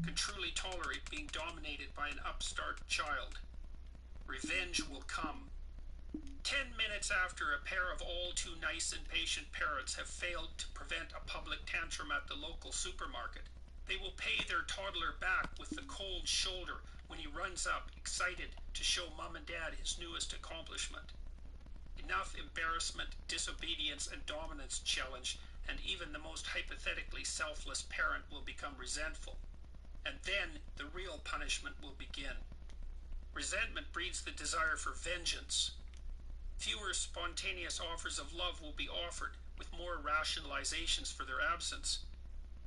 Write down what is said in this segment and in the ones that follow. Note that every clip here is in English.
can truly tolerate being dominated by an upstart child. Revenge will come. 10 minutes after a pair of all too nice and patient parents have failed to prevent a public tantrum at the local supermarket, they will pay their toddler back with the cold shoulder when he runs up, excited to show mom and dad his newest accomplishment. Enough embarrassment, disobedience, and dominance challenge, and even the most hypothetically selfless parent will become resentful. And then the real punishment will begin. Resentment breeds the desire for vengeance. Fewer spontaneous offers of love will be offered, with more rationalizations for their absence.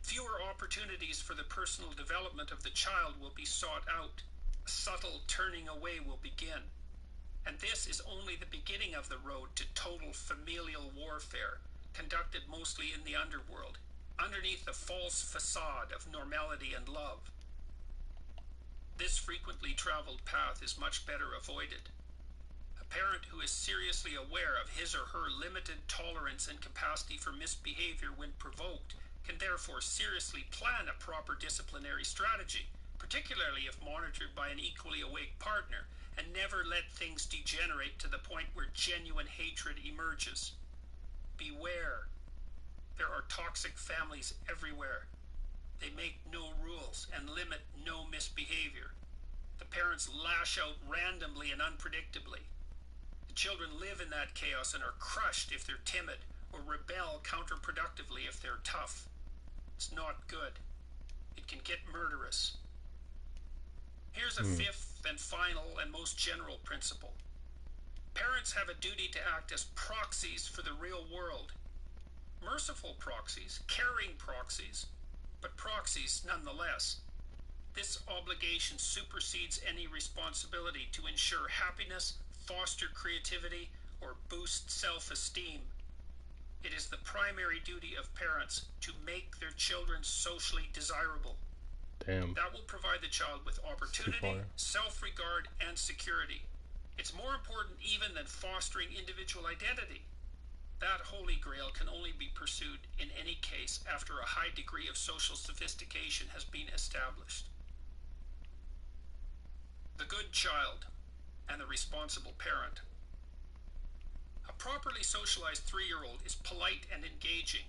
Fewer opportunities for the personal development of the child will be sought out. A subtle turning away will begin. And this is only the beginning of the road to total familial warfare, conducted mostly in the underworld, underneath the false facade of normality and love. This frequently traveled path is much better avoided. A parent who is seriously aware of his or her limited tolerance and capacity for misbehavior when provoked can therefore seriously plan a proper disciplinary strategy, particularly if monitored by an equally awake partner, and never let things degenerate to the point where genuine hatred emerges. Beware. There are toxic families everywhere. They make no rules and limit no misbehavior. The parents lash out randomly and unpredictably. The children live in that chaos and are crushed if they're timid, or rebel counterproductively if they're tough. It's not good. It can get murderous. Here's a fifth and final and most general principle. Parents have a duty to act as proxies for the real world. Merciful proxies, caring proxies, but proxies nonetheless. This obligation supersedes any responsibility to ensure happiness, foster creativity, or boost self-esteem. It is the primary duty of parents to make their children socially desirable. Damn. That will provide the child with opportunity, self-regard, and security. It's more important even than fostering individual identity. That holy grail can only be pursued in any case after a high degree of social sophistication has been established. The good child and the responsible parent. A properly socialized 3-year-old is polite and engaging.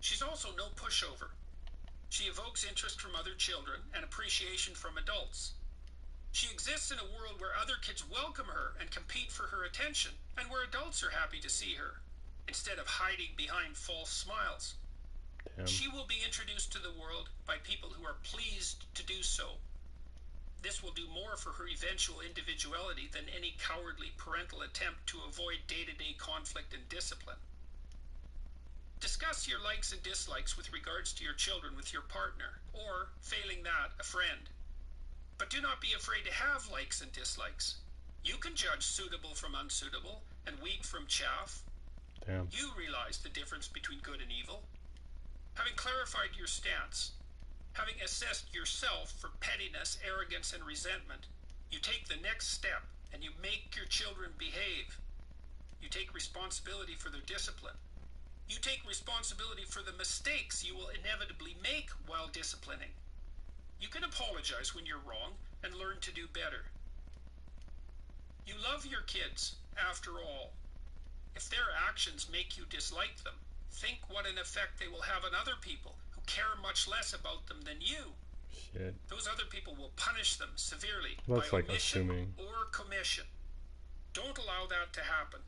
She's also no pushover. She evokes interest from other children and appreciation from adults. She exists in a world where other kids welcome her and compete for her attention, and where adults are happy to see her, instead of hiding behind false smiles. Damn. She will be introduced to the world by people who are pleased to do so. This will do more for her eventual individuality than any cowardly parental attempt to avoid day-to-day conflict and discipline. Discuss your likes and dislikes with regards to your children with your partner, or, failing that, a friend. But do not be afraid to have likes and dislikes. You can judge suitable from unsuitable, and wheat from chaff. Damn. You realize the difference between good and evil. Having clarified your stance, having assessed yourself for pettiness, arrogance, and resentment, you take the next step and you make your children behave. You take responsibility for their discipline. You take responsibility for the mistakes you will inevitably make while disciplining. You can apologize when you're wrong and learn to do better. You love your kids, after all. If their actions make you dislike them, think what an effect they will have on other people who care much less about them than you. Shit. Those other people will punish them severely That's by like omission assuming. or commission. Don't allow that to happen.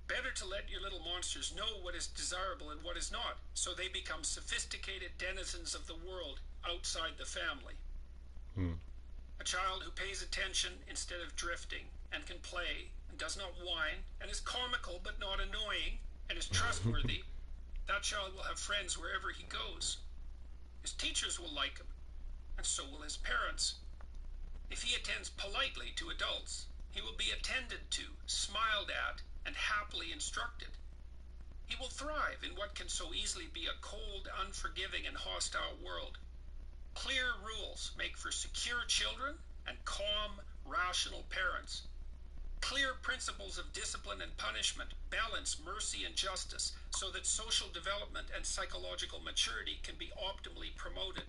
Better to let your little monsters know what is desirable and what is not, so they become sophisticated denizens of the world outside the family. A child who pays attention instead of drifting, and can play, and does not whine, and is comical but not annoying, and is trustworthy, that child will have friends wherever he goes. His teachers will like him, and so will his parents. If he attends politely to adults, he will be attended to, smiled at, and happily instructed. He will thrive in what can so easily be a cold, unforgiving, and hostile world. Clear rules make for secure children and calm, rational parents. Clear principles of discipline and punishment balance mercy and justice so that social development and psychological maturity can be optimally promoted.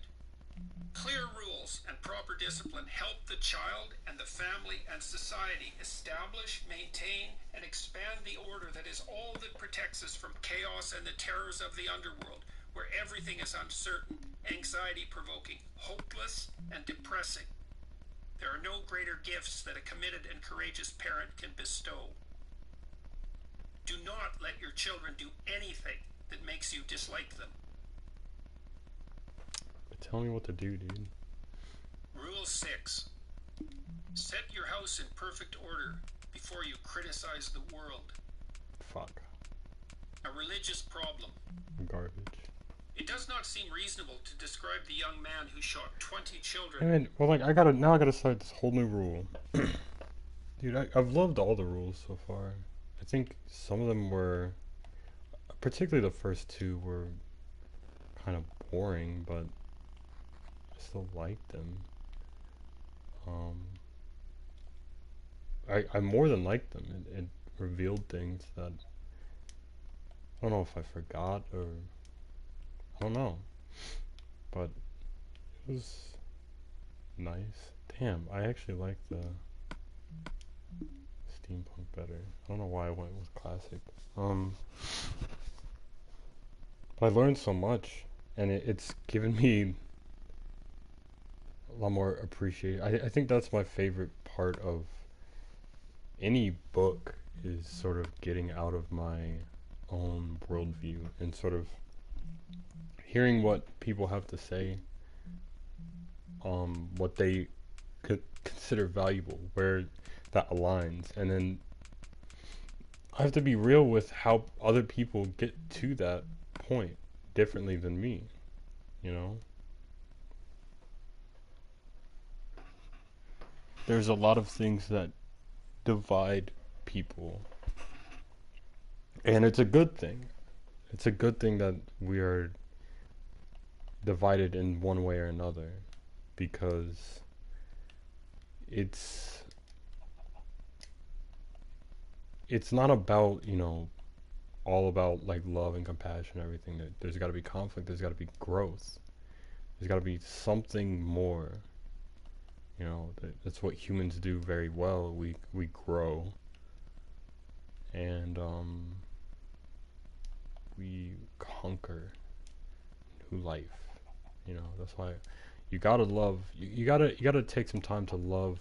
Clear rules rules and proper discipline help the child and the family and society establish, maintain, and expand the order that is all that protects us from chaos and the terrors of the underworld, where everything is uncertain, anxiety-provoking, hopeless, and depressing. There are no greater gifts that a committed and courageous parent can bestow. Do not let your children do anything that makes you dislike them. Tell me what to do, dude. Rule 6. Set your house in perfect order before you criticize the world. Fuck. A religious problem. Garbage. It does not seem reasonable to describe the young man who shot 20 children. I mean, well, like, I gotta start this whole new rule. Dude, I've loved all the rules so far. I think some of them were, particularly the first two, were kind of boring, but I still liked them. I more than liked them. It revealed things that I don't know if I forgot or I don't know, but it was nice. Damn, I actually like the steampunk better. I don't know why I went with classic. But I learned so much, and it's given me a lot more appreciation. I think that's my favorite part of any book is sort of getting out of my own worldview and sort of hearing what people have to say, what they could consider valuable, where that aligns, and then I have to be real with how other people get to that point differently than me, you know? There's a lot of things that divide people, and it's a good thing. It's a good thing that we are divided in one way or another, because it's not about, you know, all about like love and compassion and everything. There's got to be conflict, there's got to be growth, there's got to be something more, you know. That's what humans do very well. We grow, and we conquer new life, you know. That's why you gotta love, you gotta take some time to love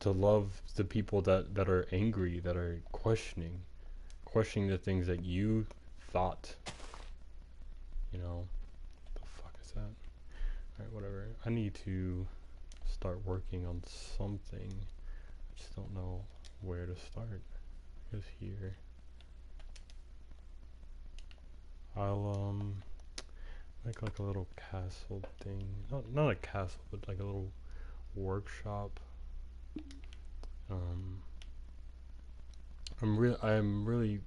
to love the people that are angry, that are questioning the things that you thought, you know. The fuck is that? Alright, whatever. I need to start working on something. I just don't know where to start. I guess here. I'll make like a little castle thing. Not a castle, but like a little workshop. I'm really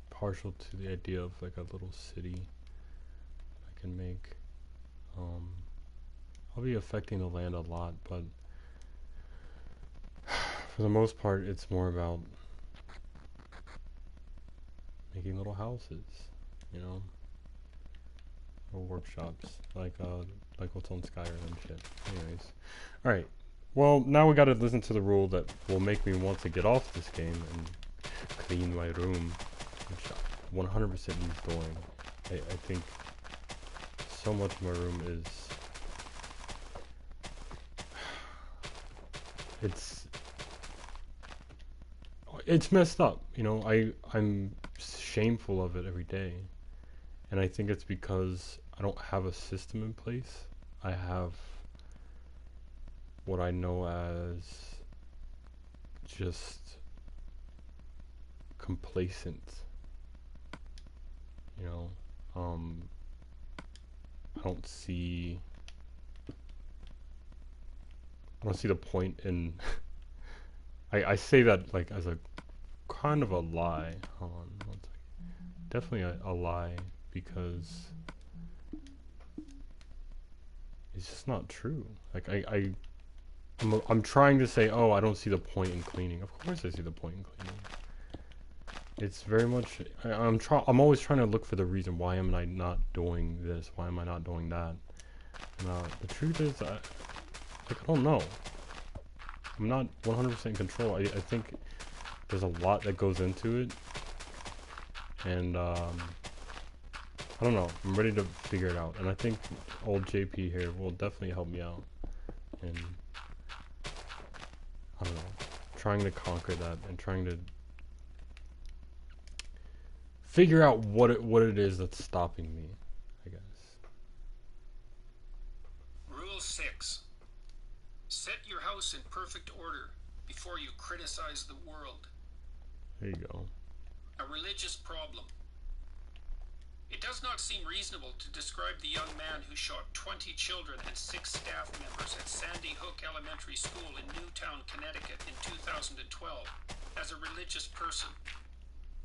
partial to the idea of like a little city I can make. I'll be affecting the land a lot, but for the most part, it's more about making little houses, you know, or workshops, like what's on Skyrim and shit. Anyways, all right. Well, now we gotta listen to the rule that will make me want to get off this game and clean my room, which 100% needs doing. I think so much of my room is it's messed up, you know. I'm shameful of it every day, and I think it's because I don't have a system in place. I have what I know as just complacent, you know. I don't see the point in I say that like as a kind of a lie. Hold on one second. Definitely a lie, because it's just not true. Like I'm trying to say, oh, I don't see the point in cleaning. Of course I see the point in cleaning. It's very much. I'm always trying to look for the reason. Why am I not doing this? Why am I not doing that? And, the truth is, I don't know. I'm not 100% in control. I think there's a lot that goes into it, and I don't know. I'm ready to figure it out, and I think old JP here will definitely help me out. And I don't know, trying to conquer that and trying to figure out what it is that's stopping me, I guess. Rule 6. Set your house in perfect order before you criticize the world. There you go. A religious problem. It does not seem reasonable to describe the young man who shot 20 children and 6 staff members at Sandy Hook Elementary School in Newtown, Connecticut in 2012 as a religious person.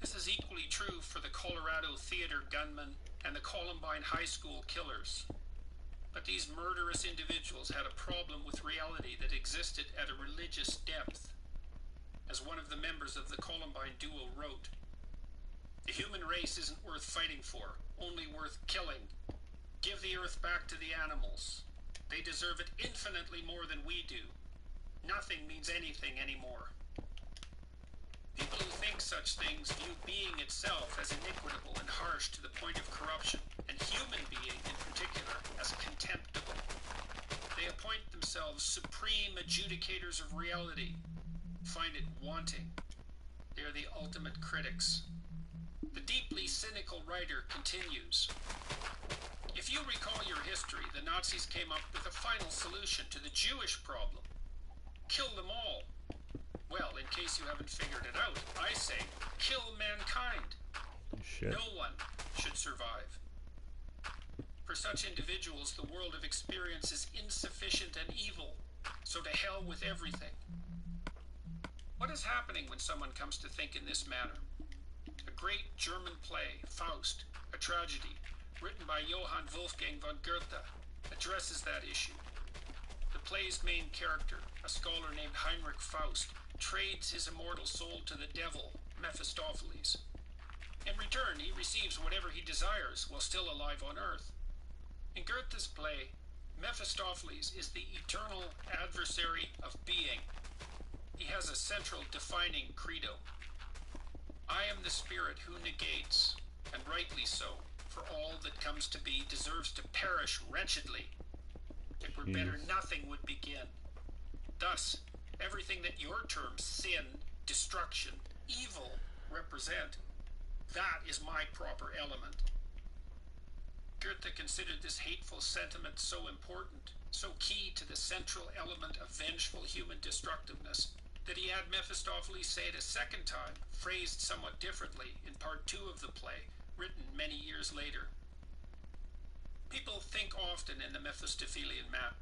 This is equally true for the Colorado Theater gunman and the Columbine High School killers. But these murderous individuals had a problem with reality that existed at a religious depth. As one of the members of the Columbine duo wrote, "The human race isn't worth fighting for, only worth killing. Give the earth back to the animals. They deserve it infinitely more than we do. Nothing means anything anymore." People who think such things view being itself as inequitable and harsh to the point of corruption, and human being in particular as contemptible. They appoint themselves supreme adjudicators of reality, find it wanting. They are the ultimate critics. The deeply cynical writer continues, "If you recall your history, the Nazis came up with a final solution to the Jewish problem. Kill them all. Well, in case you haven't figured it out, I say, kill mankind. Shit. No one should survive. For such individuals, the world of experience is insufficient and evil, so to hell with everything." What is happening when someone comes to think in this manner? A great German play, Faust, a tragedy, written by Johann Wolfgang von Goethe, addresses that issue. The play's main character, a scholar named Heinrich Faust, trades his immortal soul to the devil, Mephistopheles. In return, he receives whatever he desires while still alive on Earth. In Goethe's play, Mephistopheles is the eternal adversary of being. He has a central defining credo. "I am the spirit who negates, and rightly so, for all that comes to be deserves to perish wretchedly. It were better nothing would begin." Thus, everything that your terms sin, destruction, evil represent, that is my proper element. Goethe considered this hateful sentiment so important, so key to the central element of vengeful human destructiveness, that he had Mephistopheles say it a second time, phrased somewhat differently, in part 2 of the play, written many years later. People think often in the Mephistophelian manner.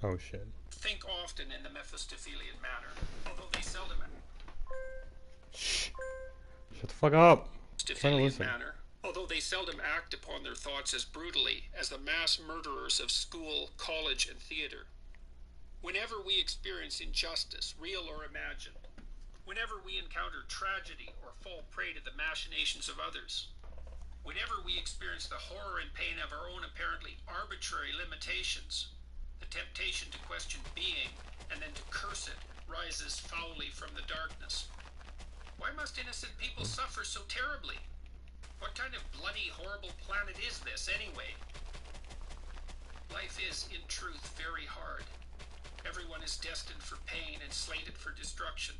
Oh shit. Think often in the Mephistophelian manner, although they seldom Shh. Shut the fuck up. although they seldom act upon their thoughts as brutally as the mass murderers of school, college, and theater. Whenever we experience injustice, real or imagined, whenever we encounter tragedy or fall prey to the machinations of others, whenever we experience the horror and pain of our own apparently arbitrary limitations, the temptation to question being and then to curse it rises foully from the darkness. Why must innocent people suffer so terribly? What kind of bloody, horrible planet is this, anyway? Life is, in truth, very hard. Everyone is destined for pain and slated for destruction.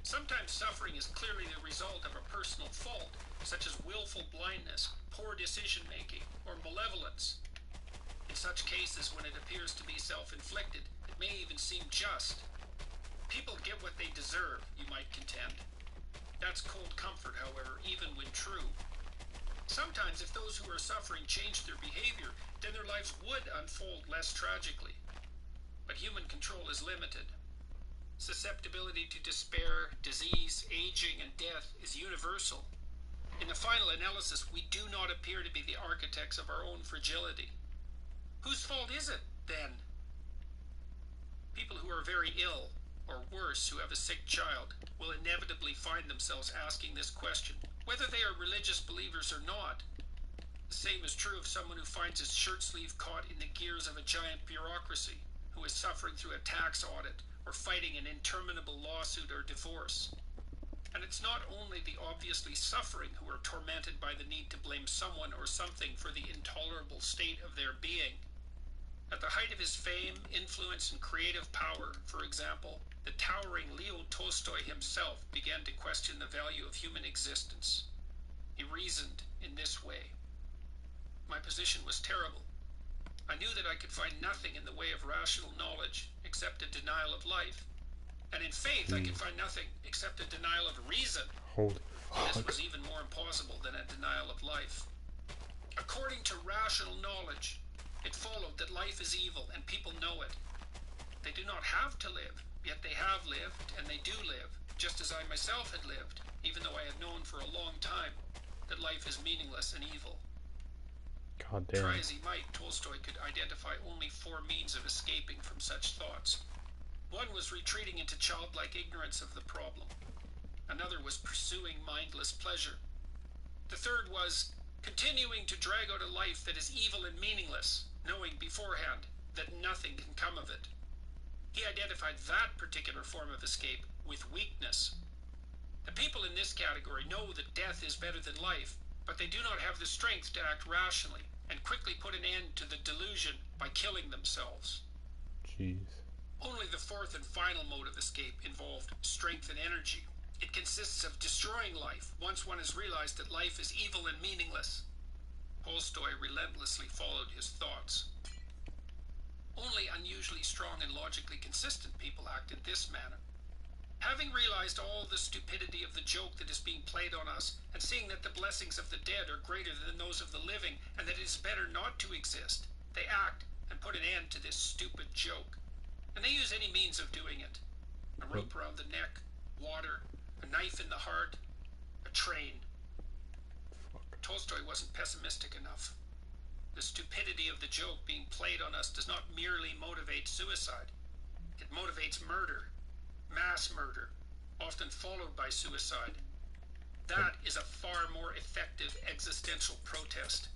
Sometimes suffering is clearly the result of a personal fault, such as willful blindness, poor decision-making, or malevolence. In such cases, when it appears to be self-inflicted, it may even seem just. People get what they deserve, you might contend. That's cold comfort, however, even when true. Sometimes, if those who are suffering changed their behavior, then their lives would unfold less tragically. But human control is limited. Susceptibility to despair, disease, aging, and death is universal. In the final analysis, we do not appear to be the architects of our own fragility. Whose fault is it, then? People who are very ill, or worse, who have a sick child, will inevitably find themselves asking this question, whether they are religious believers or not. The same is true of someone who finds his shirt sleeve caught in the gears of a giant bureaucracy, who is suffering through a tax audit or fighting an interminable lawsuit or divorce. And it's not only the obviously suffering who are tormented by the need to blame someone or something for the intolerable state of their being. At the height of his fame, influence, and creative power, for example, the towering Leo Tolstoy himself began to question the value of human existence. He reasoned in this way. My position was terrible. I knew that I could find nothing in the way of rational knowledge except a denial of life. And in faith, I could find nothing except a denial of reason. Holy This fuck. was even more impossible than a denial of life. According to rational knowledge, it followed that life is evil and people know it. They do not have to live, yet they have lived, and they do live, just as I myself had lived, even though I had known for a long time that life is meaningless and evil. God damn. Try as he might, Tolstoy could identify only four means of escaping from such thoughts. One was retreating into childlike ignorance of the problem. Another was pursuing mindless pleasure. The third was continuing to drag out a life that is evil and meaningless, knowing beforehand that nothing can come of it. He identified that particular form of escape with weakness. The people in this category know that death is better than life, but they do not have the strength to act rationally and quickly put an end to the delusion by killing themselves. Jeez. Only the fourth and final mode of escape involved strength and energy. It consists of destroying life once one has realized that life is evil and meaningless. Tolstoy relentlessly followed his thoughts. Only unusually strong and logically consistent people act in this manner. Having realized all the stupidity of the joke that is being played on us, and seeing that the blessings of the dead are greater than those of the living, and that it is better not to exist, they act and put an end to this stupid joke. And they use any means of doing it. A rope around the neck, water, a knife in the heart, a train. Fuck. Tolstoy wasn't pessimistic enough. The stupidity of the joke being played on us does not merely motivate suicide. It motivates murder. Mass murder, often followed by suicide. That is a far more effective existential protest.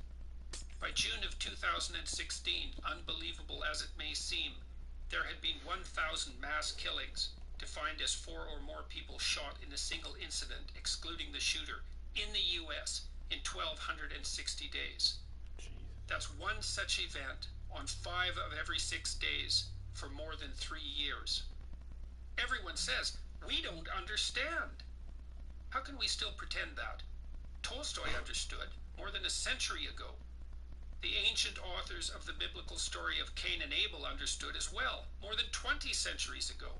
By June of 2016, unbelievable as it may seem, there had been 1,000 mass killings, defined as 4 or more people shot in a single incident, excluding the shooter, in the US in 1,260 days. Jesus. That's one such event on 5 of every 6 days for more than 3 years. Everyone says, we don't understand. How can we still pretend that? Tolstoy understood more than a century ago. The ancient authors of the biblical story of Cain and Abel understood as well, more than 20 centuries ago.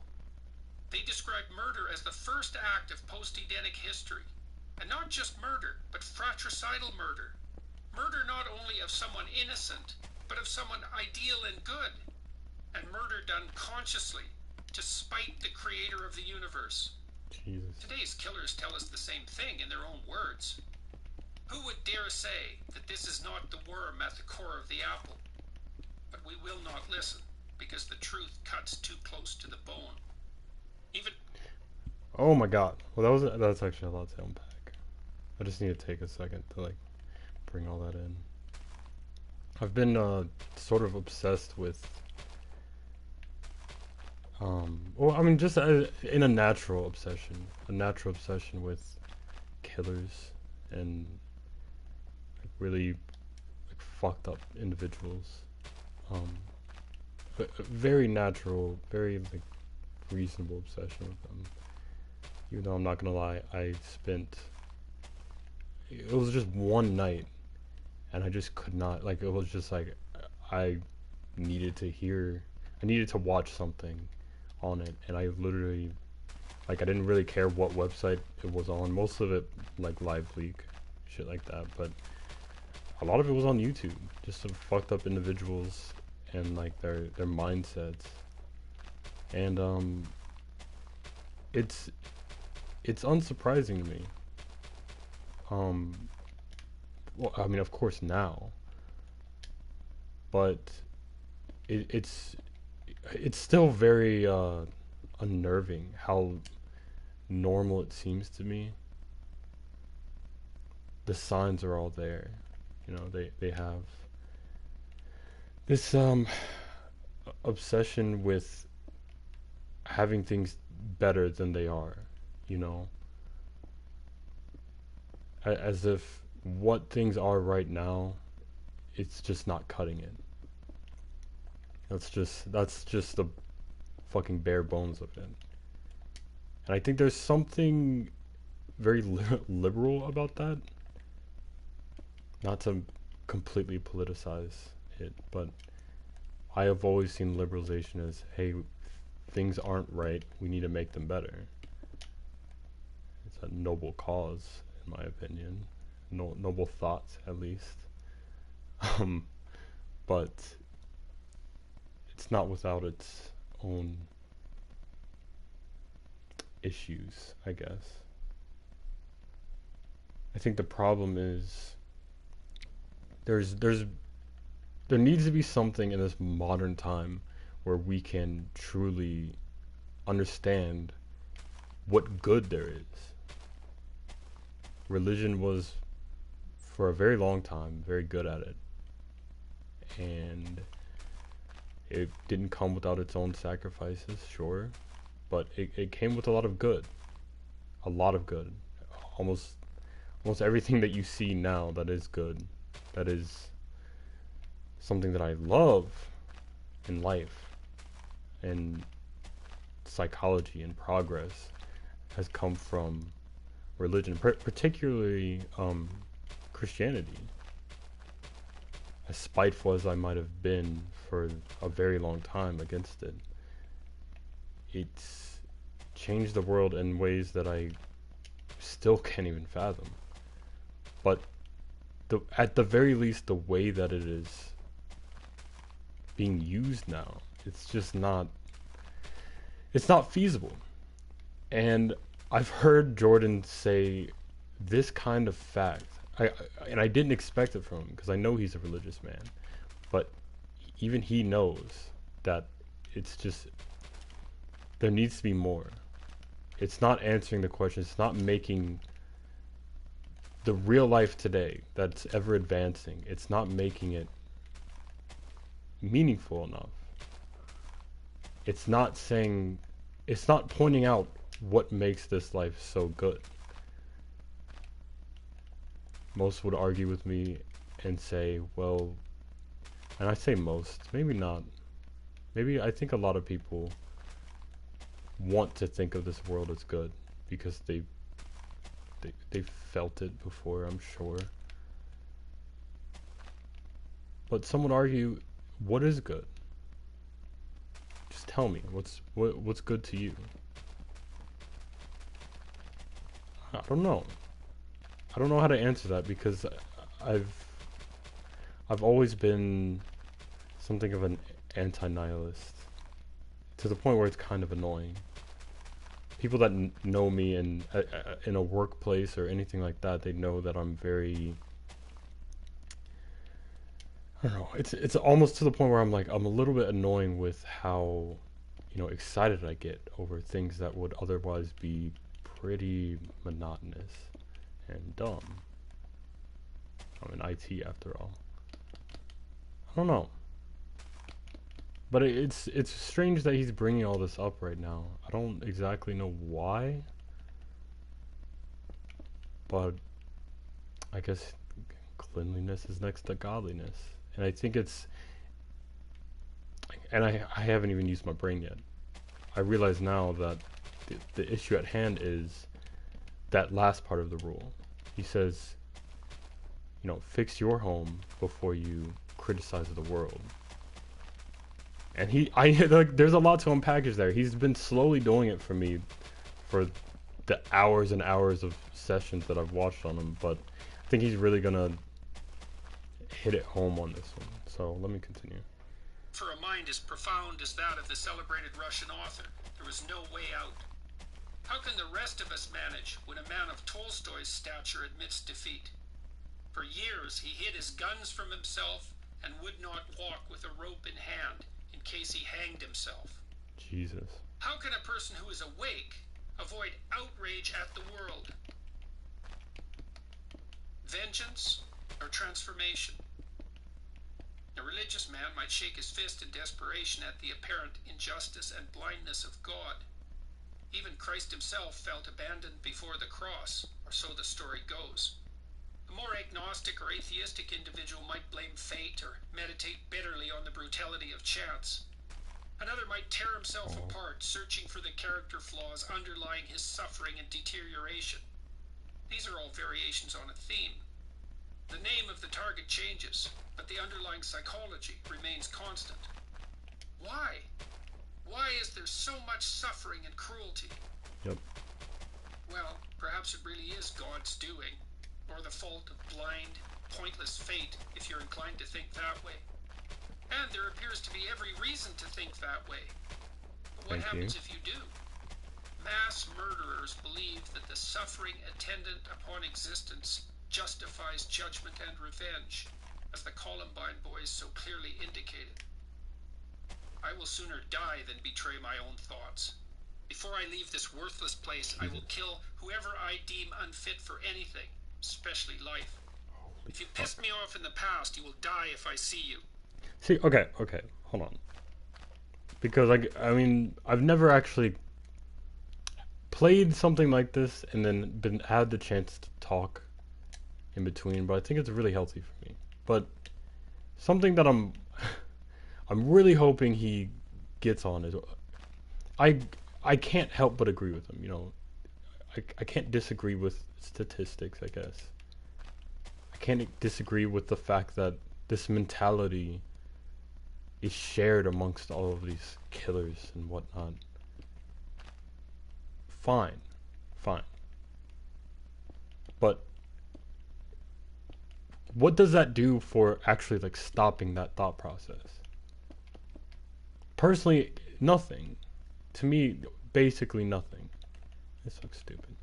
They described murder as the first act of post-Edenic history. And not just murder, but fratricidal murder. Murder not only of someone innocent, but of someone ideal and good. And murder done consciously, to spite the creator of the universe. Jesus. Today's killers tell us the same thing in their own words. Who would dare say that this is not the worm at the core of the apple? But we will not listen, because the truth cuts too close to the bone. Even... Oh my god. Well, that's actually a lot to unpack. I just need to take a second to like bring all that in. I've been sort of obsessed with well, I mean, just in a natural obsession with killers and like, really like, fucked up individuals. But a very natural, very like reasonable obsession with them. Even though I'm not gonna lie, it was just one night, and I just could not like. It was just like I needed to watch something on it, and I literally like I didn't really care what website it was on. Most of it like live leak shit like that, but a lot of it was on YouTube, just some fucked up individuals and like their mindsets. And it's unsurprising to me. Well, I mean, of course now, but it's still very unnerving how normal it seems to me. The signs are all there. You know, they have this obsession with having things better than they are, you know, as if what things are right now, it's just not cutting it. That's just the fucking bare bones of it. And I think there's something very liberal about that. Not to completely politicize it, but I have always seen liberalization as, hey, things aren't right, we need to make them better. It's a noble cause, in my opinion. Noble thoughts, at least. Um, but it's not without its own issues, I guess. I think the problem is there needs to be something in this modern time where we can truly understand what good there is. Religion was, for a very long time, very good at it. And it didn't come without its own sacrifices, sure, but it came with a lot of good. A lot of good. Almost almost everything that you see now that is good, that is something that I love in life and psychology and progress has come from religion, particularly Christianity. As spiteful as I might have been for a very long time against it, it's changed the world in ways that I still can't even fathom. But at the very least, the way that it is being used now, it's not feasible. And I've heard Jordan say this kind of fact, and I didn't expect it from him because I know he's a religious man, but even he knows that it's just, there needs to be more. It's not answering the question. It's not making the real life today that's ever advancing. It's not making it meaningful enough. It's not saying, it's not pointing out what makes this life so good. Most would argue with me and say, well, and I say most, maybe not. Maybe I think a lot of people want to think of this world as good because they felt it before, I'm sure. But some would argue, what is good? Just tell me, what's good to you? I don't know. I don't know how to answer that because I've always been something of an anti-nihilist to the point where it's kind of annoying. People that know me in a workplace or anything like that, they know that I'm very, I don't know. It's almost to the point where I'm a little bit annoying with how, excited I get over things that would otherwise be pretty monotonous and dumb. I'm in IT after all. I don't know. But it's strange that he's bringing all this up right now. I don't exactly know why. But I guess cleanliness is next to godliness. And I think I haven't even used my brain yet. I realize now that the issue at hand is that last part of the rule. He says, fix your home before you criticize the world. And there's a lot to unpackage there. He's been slowly doing it for me for the hours and hours of sessions that I've watched on him, but I think he's really gonna hit it home on this one. So let me continue. For a mind as profound as that of the celebrated Russian author, there was no way out. How can the rest of us manage when a man of Tolstoy's stature admits defeat? For years he hid his guns from himself and would not walk with a rope in hand in case he hanged himself. Jesus. How can a person who is awake avoid outrage at the world? Vengeance or transformation? A religious man might shake his fist in desperation at the apparent injustice and blindness of God. Even Christ himself felt abandoned before the cross, or so the story goes. A more agnostic or atheistic individual might blame fate or meditate bitterly on the brutality of chance. Another might tear himself apart, searching for the character flaws underlying his suffering and deterioration. These are all variations on a theme. The name of the target changes, but the underlying psychology remains constant. Why? Why is there so much suffering and cruelty? Yep. Well, perhaps it really is God's doing, or the fault of blind, pointless fate, if you're inclined to think that way. And there appears to be every reason to think that way. But what happens if you do? Mass murderers believe that the suffering attendant upon existence justifies judgment and revenge, as the Columbine boys so clearly indicated. I will sooner die than betray my own thoughts. Before I leave this worthless place, I will kill whoever I deem unfit for anything, especially life. If you pissed me off in the past, you will die if I see you. See, okay, hold on. Because, I mean, I've never actually played something like this and then had the chance to talk in between, but I think it's really healthy for me. But something that I'm really hoping he gets on is I can't help but agree with him, you know. I can't disagree with statistics, I guess. I can't disagree with the fact that this mentality is shared amongst all of these killers and whatnot. Fine. But what does that do for actually like stopping that thought process? Personally, nothing. To me, basically nothing. This looks stupid.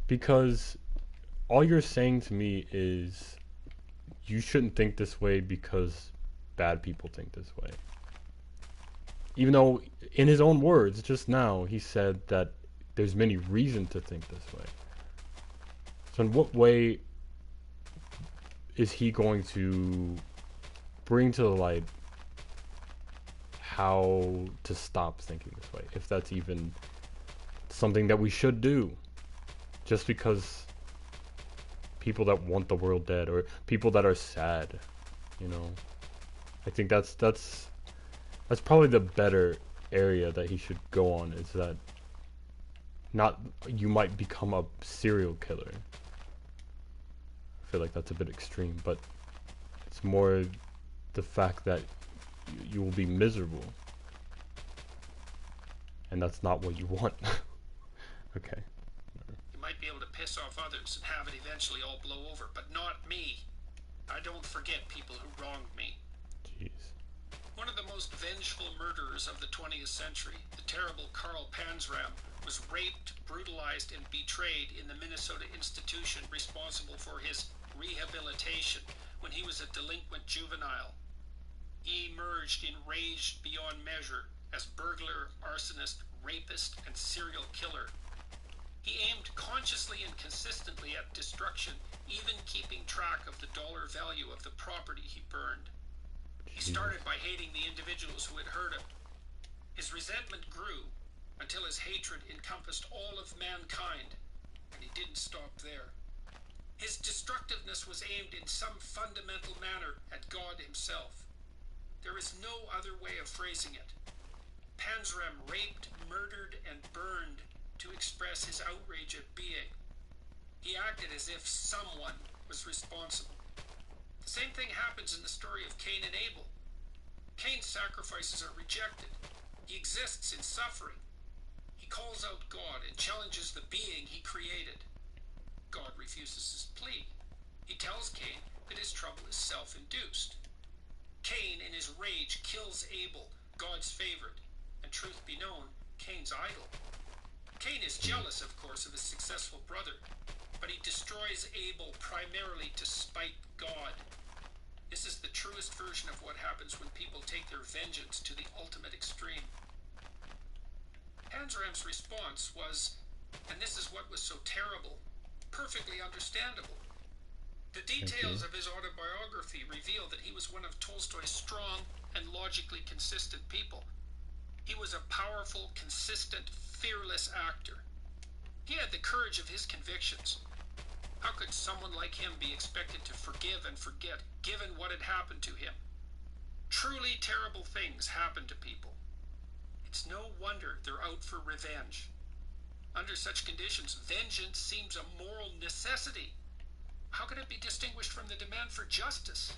Because all you're saying to me is you shouldn't think this way because bad people think this way. Even though in his own words just now he said that there's many reasons to think this way. So in what way is he going to bring to the light how to stop thinking this way, if that's even something that we should do? Just because people that want the world dead, or people that are sad, you know, I think that's probably the better area that he should go on, is that not you might become a serial killer. I feel like that's a bit extreme, but it's more the fact that you will be miserable, and that's not what you want. Okay. You might be able to piss off others and have it eventually all blow over, but not me. I don't forget people who wronged me. Jeez. One of the most vengeful murderers of the 20th century, the terrible Karl Panzram, was raped, brutalized, and betrayed in the Minnesota institution responsible for his rehabilitation when he was a delinquent juvenile. He emerged enraged beyond measure as burglar, arsonist, rapist, and serial killer. He aimed consciously and consistently at destruction, even keeping track of the dollar value of the property he burned. He started by hating the individuals who had hurt him. His resentment grew until his hatred encompassed all of mankind, and he didn't stop there. His destructiveness was aimed in some fundamental manner at God himself. There is no other way of phrasing it. Panzram raped, murdered, and burned to express his outrage at being. He acted as if someone was responsible. The same thing happens in the story of Cain and Abel. Cain's sacrifices are rejected. He exists in suffering. He calls out God and challenges the being he created. God refuses his plea. He tells Cain that his trouble is self-induced. Cain, in his rage, kills Abel, God's favorite, and truth be known, Cain's idol. Cain is jealous, of course, of his successful brother, but he destroys Abel primarily to spite God. This is the truest version of what happens when people take their vengeance to the ultimate extreme. Panzram's response was, and this is what was so terrible, perfectly understandable. The details of his autobiography reveal that he was one of Tolstoy's strong and logically consistent people. He was a powerful, consistent, fearless actor. He had the courage of his convictions. How could someone like him be expected to forgive and forget, given what had happened to him? Truly terrible things happen to people. It's no wonder they're out for revenge. Under such conditions, vengeance seems a moral necessity. How can it be distinguished from the demand for justice?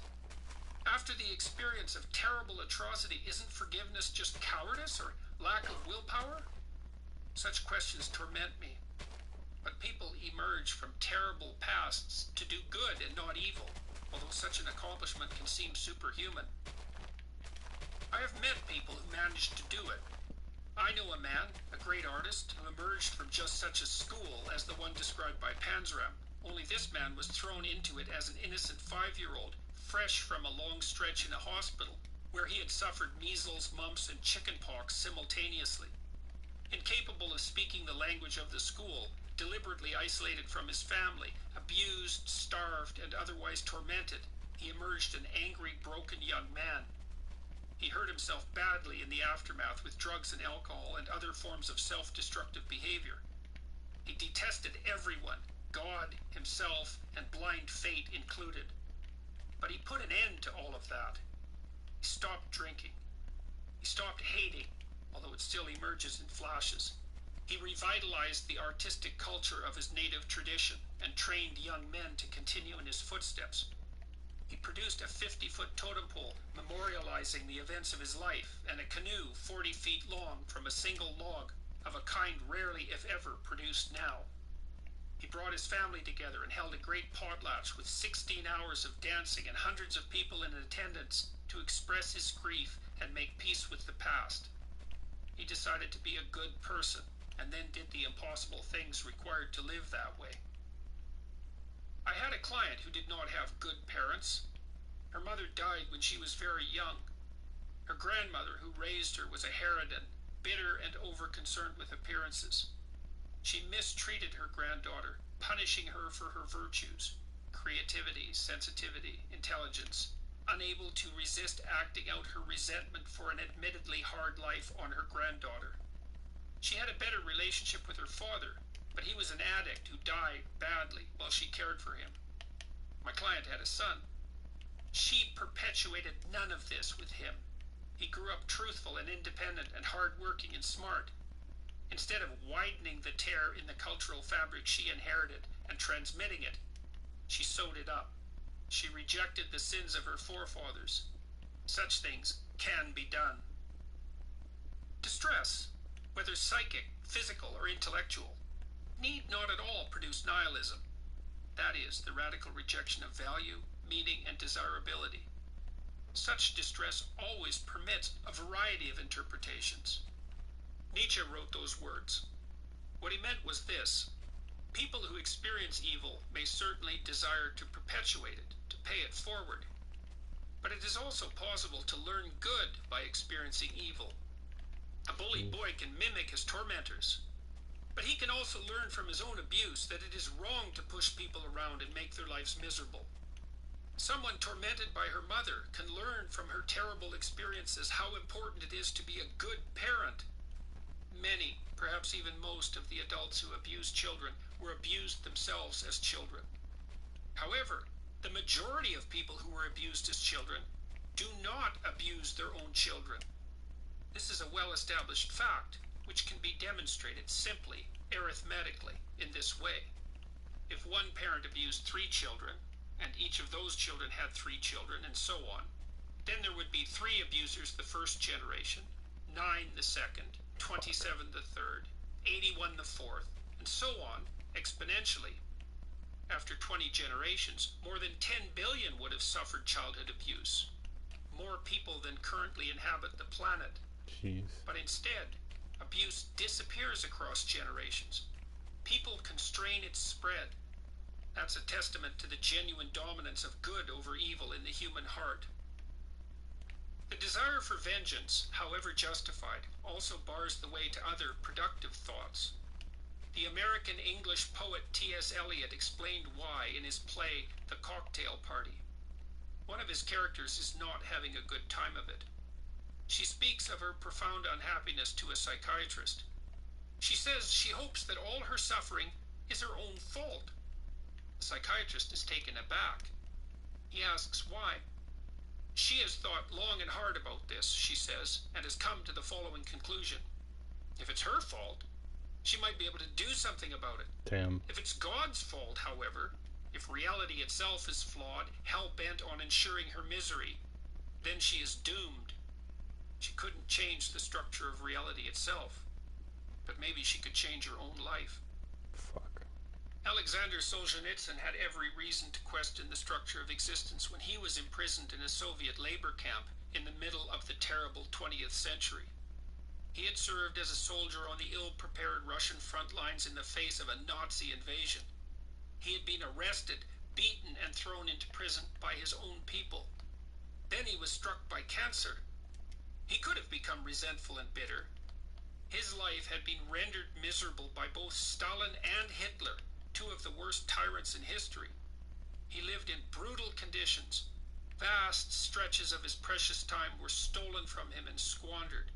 After the experience of terrible atrocity, isn't forgiveness just cowardice or lack of willpower? Such questions torment me. But people emerge from terrible pasts to do good and not evil, although such an accomplishment can seem superhuman. I have met people who managed to do it. I know a man, a great artist, who emerged from just such a school as the one described by Panzram, only this man was thrown into it as an innocent 5-year-old, fresh from a long stretch in a hospital, where he had suffered measles, mumps, and chickenpox simultaneously. Incapable of speaking the language of the school, deliberately isolated from his family, abused, starved, and otherwise tormented, he emerged an angry, broken young man. He hurt himself badly in the aftermath with drugs and alcohol and other forms of self-destructive behavior. He detested everyone, God, himself, and blind fate included. But he put an end to all of that. He stopped drinking. He stopped hating, although it still emerges in flashes. He revitalized the artistic culture of his native tradition and trained young men to continue in his footsteps. He produced a 50-foot totem pole memorializing the events of his life and a canoe 40 feet long from a single log, of a kind rarely, if ever, produced now. He brought his family together and held a great potlatch with 16 hours of dancing and hundreds of people in attendance to express his grief and make peace with the past. He decided to be a good person and then did the impossible things required to live that way. I had a client who did not have good parents. Her mother died when she was very young. Her grandmother, who raised her, was a harridan, bitter and over-concerned with appearances. She mistreated her granddaughter, punishing her for her virtues: creativity, sensitivity, intelligence, unable to resist acting out her resentment for an admittedly hard life on her granddaughter. She had a better relationship with her father, but he was an addict who died badly while she cared for him. My client had a son. She perpetuated none of this with him. He grew up truthful and independent and hard-working and smart. Instead of widening the tear in the cultural fabric she inherited and transmitting it, she sewed it up. She rejected the sins of her forefathers. Such things can be done. Distress, whether psychic, physical, or intellectual, need not at all produce nihilism. That is, the radical rejection of value, meaning, and desirability. Such distress always permits a variety of interpretations. Nietzsche wrote those words. What he meant was this: people who experience evil may certainly desire to perpetuate it, to pay it forward. But it is also possible to learn good by experiencing evil. A bullied boy can mimic his tormentors, but he can also learn from his own abuse that it is wrong to push people around and make their lives miserable. Someone tormented by her mother can learn from her terrible experiences how important it is to be a good parent. Many, perhaps even most, of the adults who abuse children were abused themselves as children. However, the majority of people who were abused as children do not abuse their own children. This is a well-established fact, which can be demonstrated simply, arithmetically, in this way. If one parent abused 3 children, and each of those children had 3 children, and so on, then there would be 3 abusers the first generation, 9 the second, 27 the third, 81 the fourth, and so on, exponentially. After 20 generations, more than 10 billion would have suffered childhood abuse. More people than currently inhabit the planet. Jeez. But instead, abuse disappears across generations. People constrain its spread. That's a testament to the genuine dominance of good over evil in the human heart. The desire for vengeance, however justified, also bars the way to other productive thoughts. The American English poet T.S. Eliot explained why in his play The Cocktail Party. One of his characters is not having a good time of it. She speaks of her profound unhappiness to a psychiatrist. She says she hopes that all her suffering is her own fault. The psychiatrist is taken aback. He asks why. She has thought long and hard about this, she says, and has come to the following conclusion. If it's her fault, she might be able to do something about it. Damn. If it's God's fault, however, if reality itself is flawed, hell-bent on ensuring her misery, then she is doomed. She couldn't change the structure of reality itself, but maybe she could change her own life. Fuck. Alexander Solzhenitsyn had every reason to question the structure of existence when he was imprisoned in a Soviet labor camp in the middle of the terrible 20th century. He had served as a soldier on the ill-prepared Russian front lines in the face of a Nazi invasion. He had been arrested, beaten, and thrown into prison by his own people. Then he was struck by cancer. He could have become resentful and bitter. His life had been rendered miserable by both Stalin and Hitler, two of the worst tyrants in history. He lived in brutal conditions. Vast stretches of his precious time were stolen from him and squandered.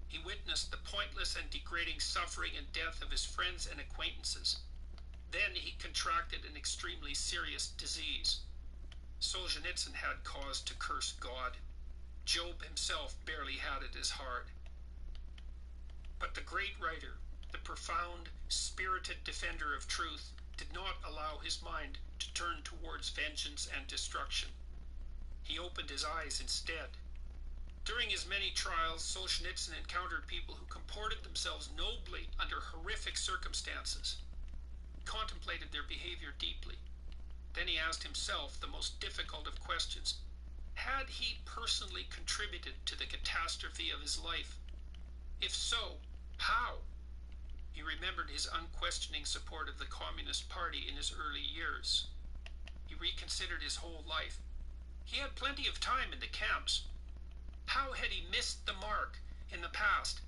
He witnessed the pointless and degrading suffering and death of his friends and acquaintances. Then he contracted an extremely serious disease. Solzhenitsyn had cause to curse God. Job himself barely had it as hard. But the great writer, the profound, spirited defender of truth, did not allow his mind to turn towards vengeance and destruction. He opened his eyes instead. During his many trials, Solzhenitsyn encountered people who comported themselves nobly under horrific circumstances. He contemplated their behavior deeply. Then he asked himself the most difficult of questions. Had he personally contributed to the catastrophe of his life? If so, how? He remembered his unquestioning support of the Communist Party in his early years. He reconsidered his whole life. He had plenty of time in the camps. How had he missed the mark in the past?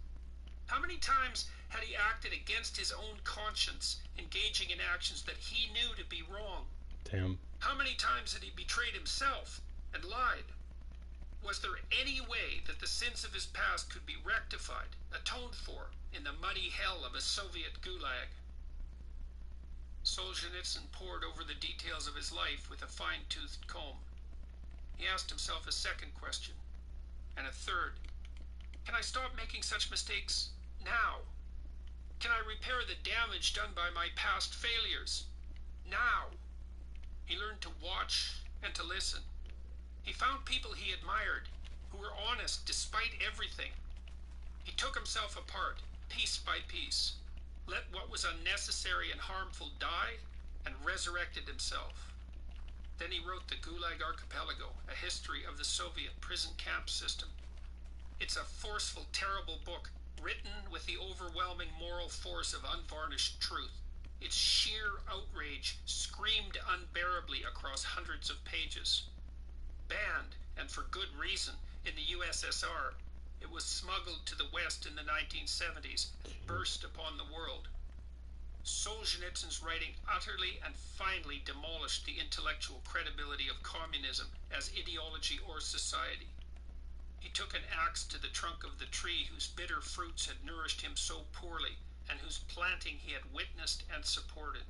How many times had he acted against his own conscience, engaging in actions that he knew to be wrong? Damn. How many times had he betrayed himself and lied? Was there any way that the sins of his past could be rectified, atoned for, in the muddy hell of a Soviet gulag? Solzhenitsyn pored over the details of his life with a fine-toothed comb. He asked himself a second question, and a third. Can I stop making such mistakes now? Can I repair the damage done by my past failures now? He learned to watch and to listen. He found people he admired, who were honest despite everything. He took himself apart, piece by piece, let what was unnecessary and harmful die, and resurrected himself. Then he wrote the Gulag Archipelago, a history of the Soviet prison camp system. It's a forceful, terrible book, written with the overwhelming moral force of unvarnished truth. Its sheer outrage screamed unbearably across hundreds of pages. Banned, and for good reason, in the USSR, it was smuggled to the West in the 1970s, burst upon the world. Solzhenitsyn's writing utterly and finally demolished the intellectual credibility of communism as ideology or society. He took an axe to the trunk of the tree whose bitter fruits had nourished him so poorly, and whose planting he had witnessed and supported.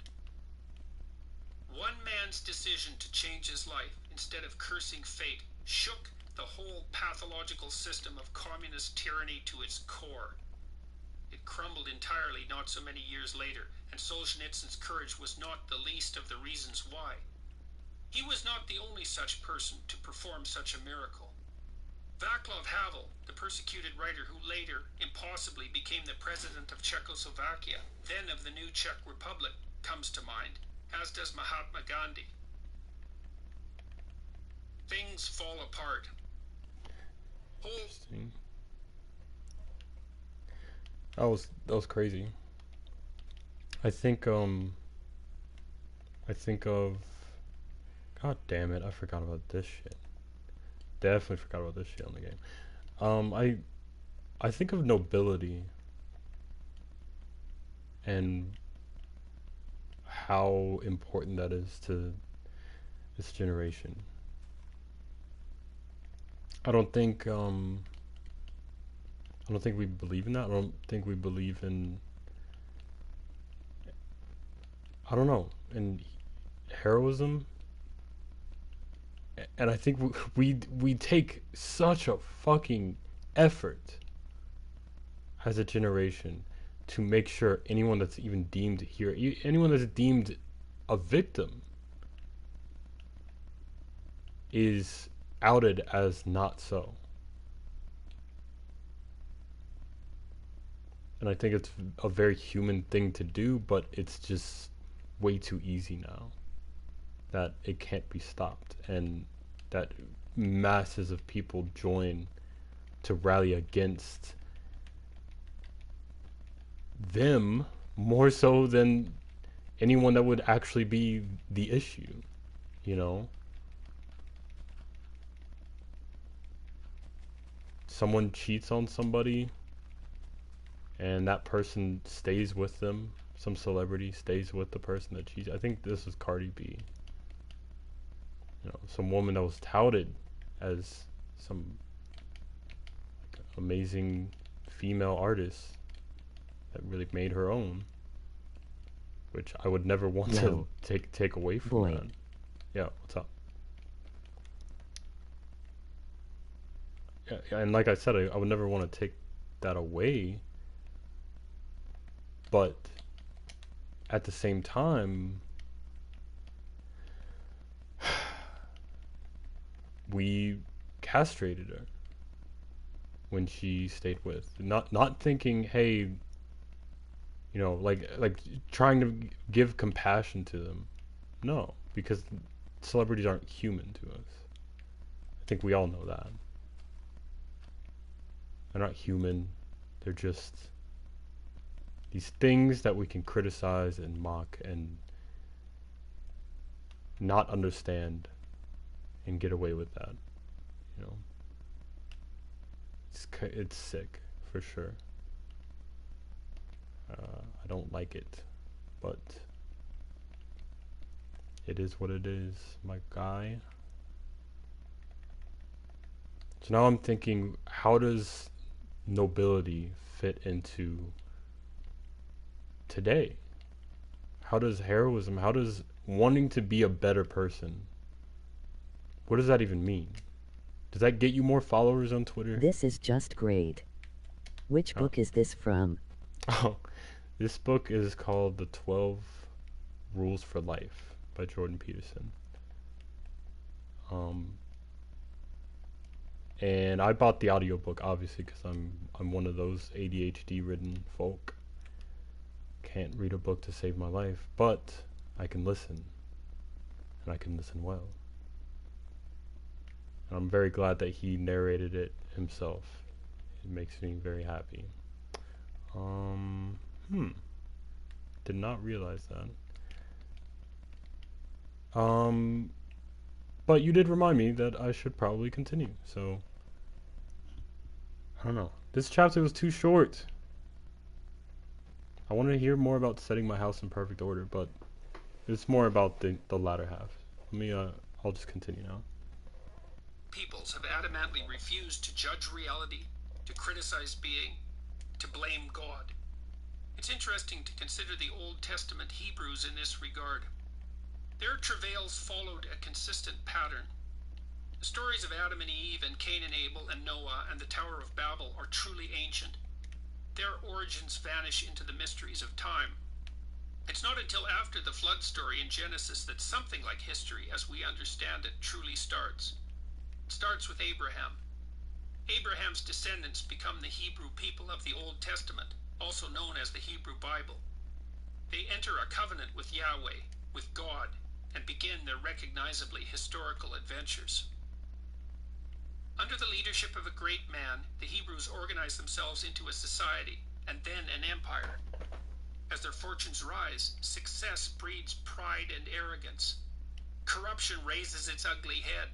One man's decision to change his life, instead of cursing fate, shook the whole pathological system of communist tyranny to its core. It crumbled entirely not so many years later, and Solzhenitsyn's courage was not the least of the reasons why. He was not the only such person to perform such a miracle. Václav Havel, the persecuted writer who later, impossibly, became the president of Czechoslovakia, then of the new Czech Republic, comes to mind, as does Mahatma Gandhi. Things fall apart. Interesting. That was crazy. I think of, God damn it, I forgot about this shit. definitely forgot about this shit on the game. I think of nobility and how important that is to this generation. I don't think I don't think we believe in that. I don't think we believe in, I don't know, in heroism. And I think we take such a fucking effort as a generation to make sure anyone that's even deemed here, anyone that's deemed a victim, is outed as not so. And I think it's a very human thing to do, but it's just way too easy now that it can't be stopped, and that masses of people join to rally against them more so than anyone that would actually be the issue, you know? Someone cheats on somebody and that person stays with them. Some celebrity stays with the person that cheats. I think this is Cardi B. You know, some woman that was touted as some like, amazing female artist that really made her own, which I would never want to take away from that. Yeah, what's up? Yeah, and like I said, I would never want to take that away, but at the same time, we castrated her when she stayed with, not thinking, hey, you know, like trying to give compassion to them. No, because celebrities aren't human to us. I think we all know that. They're not human. They're just these things that we can criticize and mock and not understand and get away with that. You know, it's sick for sure. I don't like it, but it is what it is, my guy. So now I'm thinking, how does nobility fit into today? How does heroism, how does wanting to be a better person, what does that even mean? Does that get you more followers on Twitter? This is just great. Which book is this from? Oh, this book is called The 12 Rules for Life by Jordan Peterson. And I bought the audiobook obviously because I'm one of those ADHD ridden folk. Can't read a book to save my life, but I can listen, and I can listen well. And I'm very glad that he narrated it himself. It makes me very happy. Did not realize that. But you did remind me that I should probably continue, so I don't know. This chapter was too short. I wanted to hear more about setting my house in perfect order, but it's more about the latter half. I'll just continue now. Peoples have adamantly refused to judge reality, to criticize being, to blame God. It's interesting to consider the Old Testament Hebrews in this regard. Their travails followed a consistent pattern. The stories of Adam and Eve and Cain and Abel and Noah and the Tower of Babel are truly ancient. Their origins vanish into the mysteries of time. It's not until after the flood story in Genesis that something like history as we understand it truly starts. It starts with Abraham. Abraham's descendants become the Hebrew people of the Old Testament, also known as the Hebrew Bible. They enter a covenant with Yahweh, with God, and begin their recognizably historical adventures. Under the leadership of a great man, the Hebrews organize themselves into a society, and then an empire. As their fortunes rise, success breeds pride and arrogance. Corruption raises its ugly head.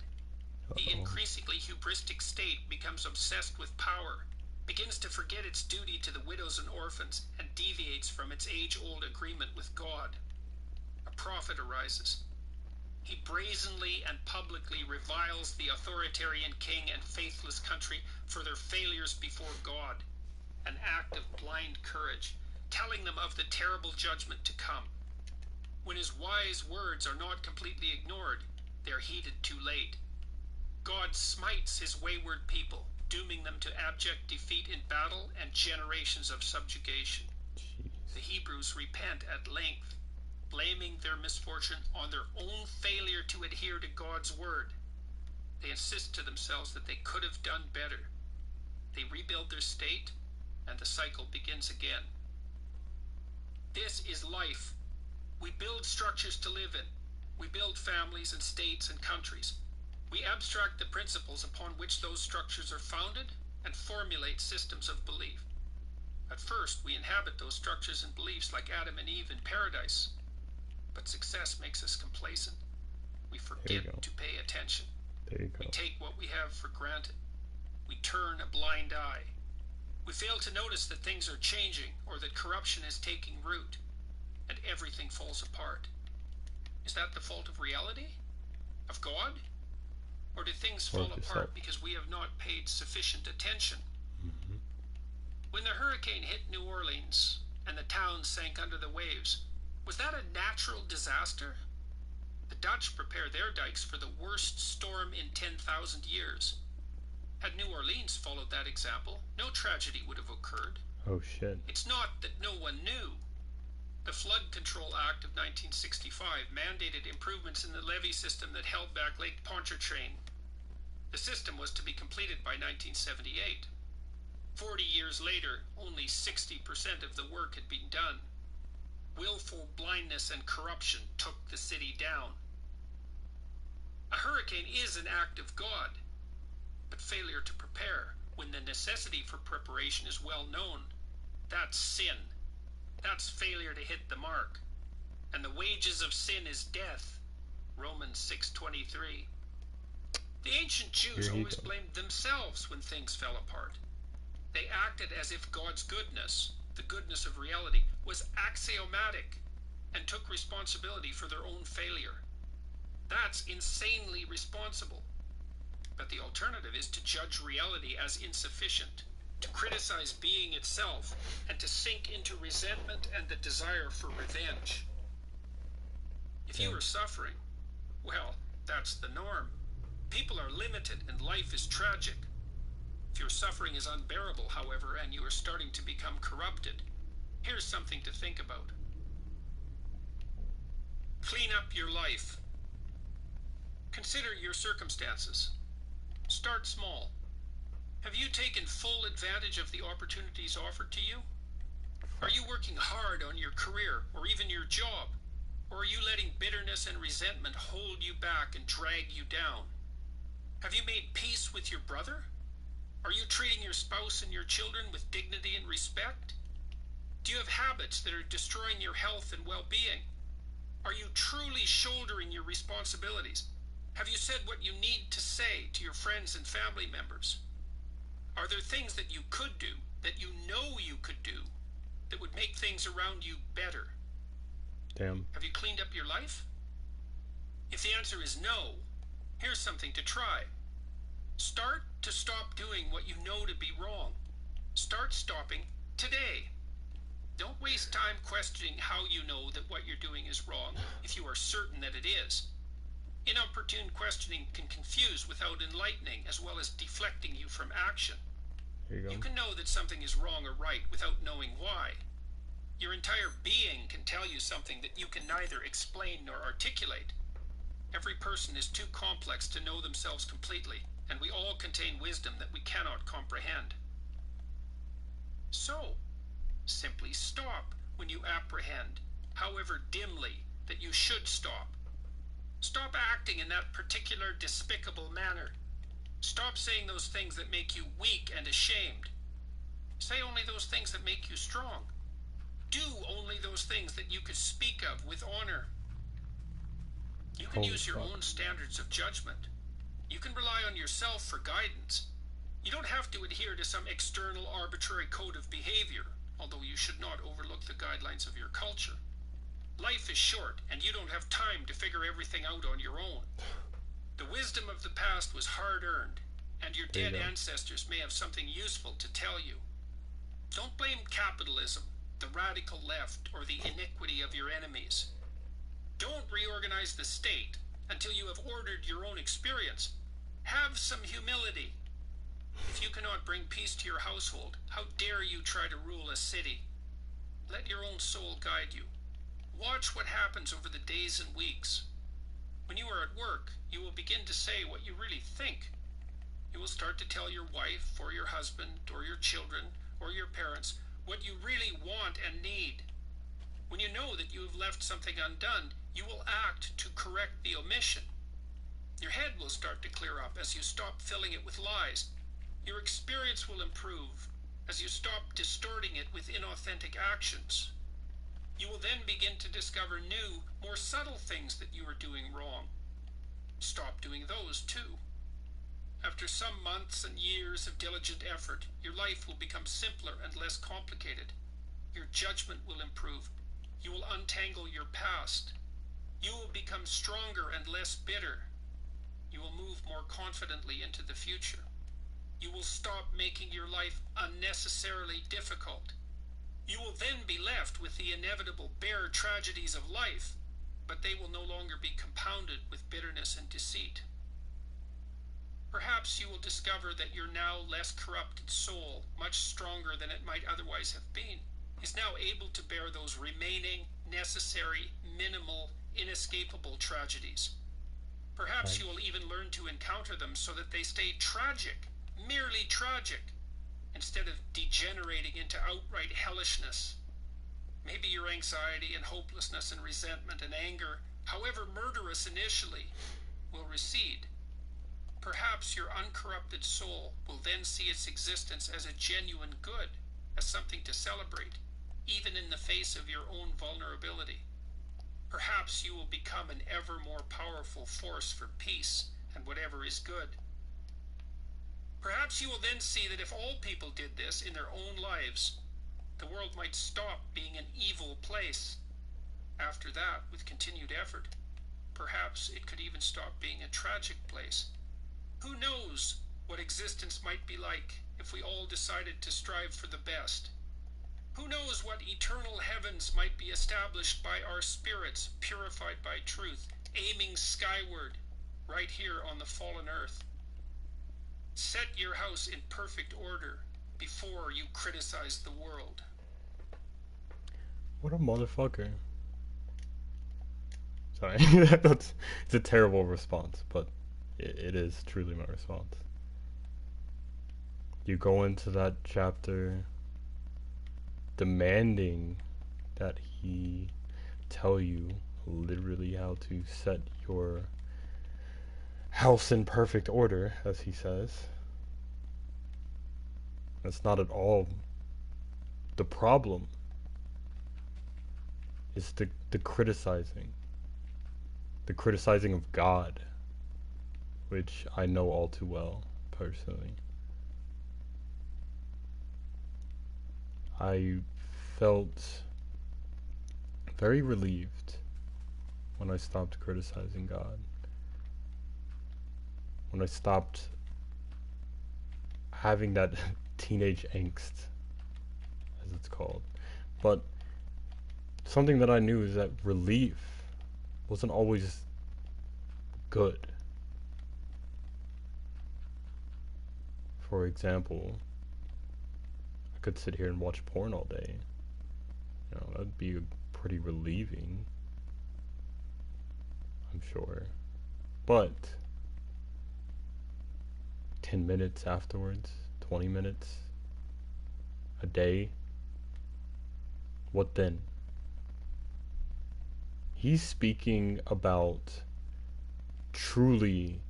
The increasingly hubristic state becomes obsessed with power, begins to forget its duty to the widows and orphans, and deviates from its age-old agreement with God. A prophet arises. He brazenly and publicly reviles the authoritarian king and faithless country for their failures before God, an act of blind courage, telling them of the terrible judgment to come. When his wise words are not completely ignored, they are heeded too late. God smites his wayward people, dooming them to abject defeat in battle and generations of subjugation. Jeez. The Hebrews repent at length, blaming their misfortune on their own failure to adhere to God's word. They insist to themselves that they could have done better. They rebuild their state, and the cycle begins again. This is life. We build structures to live in. We build families and states and countries. We abstract the principles upon which those structures are founded and formulate systems of belief. At first, we inhabit those structures and beliefs like Adam and Eve in paradise. But success makes us complacent. We forget to pay attention. There you go. We take what we have for granted. We turn a blind eye. We fail to notice that things are changing or that corruption is taking root, and everything falls apart. Is that the fault of reality? Of God? Or do things fall apart because we have not paid sufficient attention? Mm-hmm. When the hurricane hit New Orleans and the town sank under the waves, was that a natural disaster? The Dutch prepared their dikes for the worst storm in 10,000 years. Had New Orleans followed that example, no tragedy would have occurred. Oh shit. It's not that no one knew. The Flood Control Act of 1965 mandated improvements in the levee system that held back Lake Pontchartrain. The system was to be completed by 1978. 40 years later, only 60% of the work had been done. Willful blindness and corruption took the city down. A hurricane is an act of God, but failure to prepare, when the necessity for preparation is well known, that's sin. That's failure to hit the mark. And the wages of sin is death. Romans 6:23. The ancient Jews always blamed themselves when things fell apart. They acted as if God's goodness, the goodness of reality, was axiomatic and took responsibility for their own failure. That's insanely responsible. But the alternative is to judge reality as insufficient, to criticize being itself, and to sink into resentment and the desire for revenge. If you are suffering, well, that's the norm. People are limited and life is tragic. If your suffering is unbearable, however, and you are starting to become corrupted, here's something to think about. Clean up your life. Consider your circumstances. Start small. Have you taken full advantage of the opportunities offered to you? Are you working hard on your career or even your job? Or are you letting bitterness and resentment hold you back and drag you down? Have you made peace with your brother? Are you treating your spouse and your children with dignity and respect? Do you have habits that are destroying your health and well-being? Are you truly shouldering your responsibilities? Have you said what you need to say to your friends and family members? Are there things that you could do, that you know you could do, that would make things around you better? Damn. Have you cleaned up your life? If the answer is no, here's something to try. Start to stop doing what you know to be wrong. Start stopping today. Don't waste time questioning how you know that what you're doing is wrong if you are certain that it is. Inopportune questioning can confuse without enlightening, as well as deflecting you from action. There you go. You can know that something is wrong or right without knowing why. Your entire being can tell you something that you can neither explain nor articulate. Every person is too complex to know themselves completely, and we all contain wisdom that we cannot comprehend. So, simply stop when you apprehend, however dimly, that you should stop. Stop acting in that particular despicable manner. Stop saying those things that make you weak and ashamed. Say only those things that make you strong. Do only those things that you could speak of with honor. You can use your own standards of judgment. You can rely on yourself for guidance. You don't have to adhere to some external arbitrary code of behavior, although you should not overlook the guidelines of your culture. Life is short, and you don't have time to figure everything out on your own. The wisdom of the past was hard-earned, and your dead ancestors may have something useful to tell you. Don't blame capitalism, the radical left, or the iniquity of your enemies. Don't reorganize the state until you have ordered your own experience. Have some humility. If you cannot bring peace to your household, how dare you try to rule a city? Let your own soul guide you. Watch what happens over the days and weeks. When you are at work, you will begin to say what you really think. You will start to tell your wife, or your husband, or your children, or your parents what you really want and need. When you know that you have left something undone, you will act to correct the omission. Your head will start to clear up as you stop filling it with lies. Your experience will improve as you stop distorting it with inauthentic actions. You will then begin to discover new, more subtle things that you are doing wrong. Stop doing those too. After some months and years of diligent effort, your life will become simpler and less complicated. Your judgment will improve. You will untangle your past. You will become stronger and less bitter. You will move more confidently into the future. You will stop making your life unnecessarily difficult. You will then be left with the inevitable bare tragedies of life, but they will no longer be compounded with bitterness and deceit. Perhaps you will discover that your now less corrupted soul, much stronger than it might otherwise have been, is now able to bear those remaining, necessary, minimal, inescapable tragedies. Perhaps you will even learn to encounter them so that they stay tragic, merely tragic, instead of degenerating into outright hellishness. Maybe your anxiety and hopelessness and resentment and anger, however murderous initially, will recede. Perhaps your uncorrupted soul will then see its existence as a genuine good, as something to celebrate, even in the face of your own vulnerability. Perhaps you will become an ever more powerful force for peace and whatever is good. Perhaps you will then see that if all people did this in their own lives, the world might stop being an evil place. After that, with continued effort, perhaps it could even stop being a tragic place. Who knows what existence might be like if we all decided to strive for the best? Who knows what eternal heavens might be established by our spirits, purified by truth, aiming skyward, right here on the fallen earth? Set your house in perfect order before you criticize the world. What a motherfucker. Sorry, it's a terrible response, but it is truly my response. You go into that chapter demanding that he tell you literally how to set your house in perfect order, as he says. That's not at all the problem. It's the criticizing. The criticizing of God, which I know all too well, personally. I felt very relieved when I stopped criticizing God. When I stopped having that teenage angst, as it's called. But something that I knew is that relief wasn't always good. For example, I could sit here and watch porn all day. You know, that'd be pretty relieving, I'm sure. But 10 minutes afterwards, 20 minutes, a day, what then? He's speaking about truly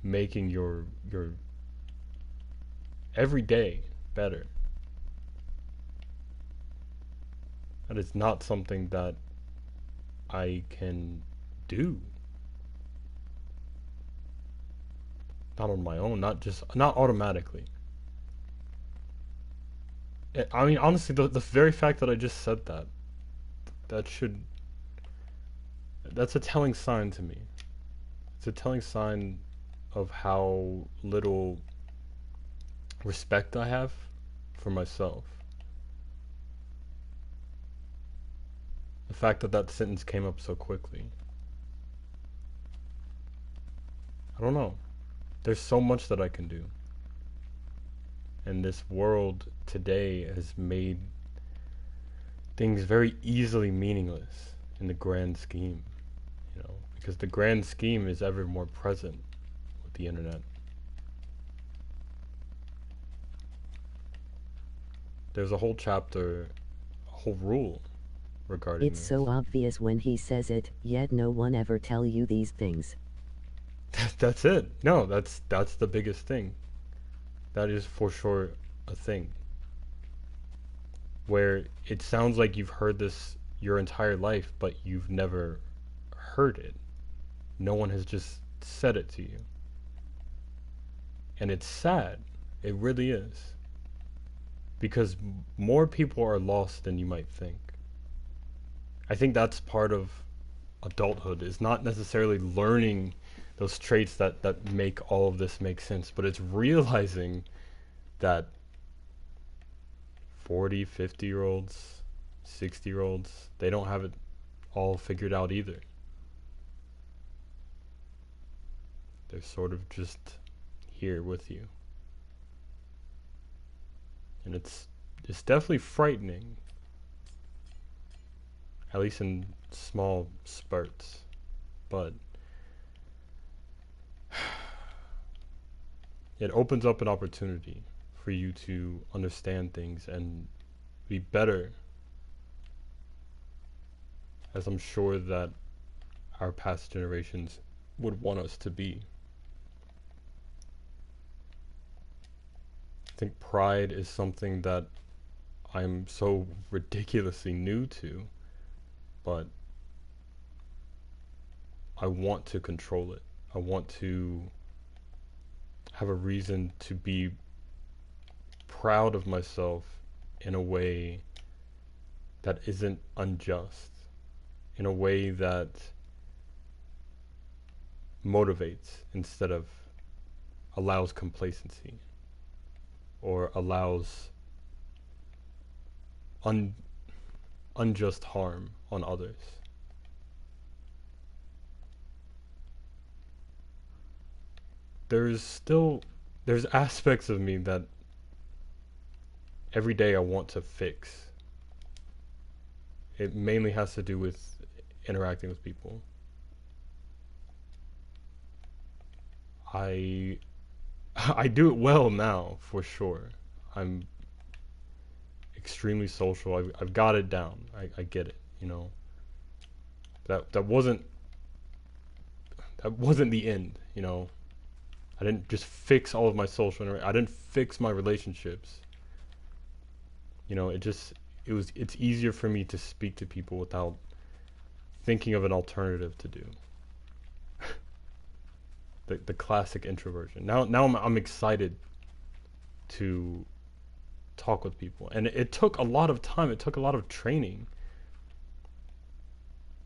making your every day better. That is not something that I can do. not on my own, not automatically. I mean, honestly, the very fact that I just said that, that should, that's a telling sign to me. It's a telling sign of how little respect I have for myself. The fact that that sentence came up so quickly. I don't know. There's so much that I can do. And this world today has made things very easily meaningless in the grand scheme, you know, because the grand scheme is ever more present with the internet. There's a whole chapter, a whole rule regarding It's this. so obvious when he says it, yet no one ever tell you these things. That's it. No, that's the biggest thing. That is for sure a thing. Where it sounds like you've heard this your entire life, but you've never heard it. No one has just said it to you. And it's sad. It really is. Because more people are lost than you might think. I think that's part of adulthood, is not necessarily learning those traits that make all of this make sense, but it's realizing that 40, 50-year-olds, 60-year-olds, they don't have it all figured out either. They're sort of just here with you. And it's definitely frightening, at least in small spurts, but it opens up an opportunity for you to understand things and be better, as I'm sure that our past generations would want us to be. I think pride is something that I'm so ridiculously new to, but I want to control it. I want to have a reason to be proud of myself in a way that isn't unjust, in a way that motivates instead of allows complacency or allows unjust harm on others. There's aspects of me that every day I want to fix. It mainly has to do with interacting with people. I do it well now, for sure. I'm extremely social. I've got it down. I get it, you know. That wasn't the end, you know. I didn't just fix all of my social I didn't fix my relationships. You know, it's easier for me to speak to people without thinking of an alternative to do. The classic introversion. Now I'm excited to talk with people, and it took a lot of time. It took a lot of training,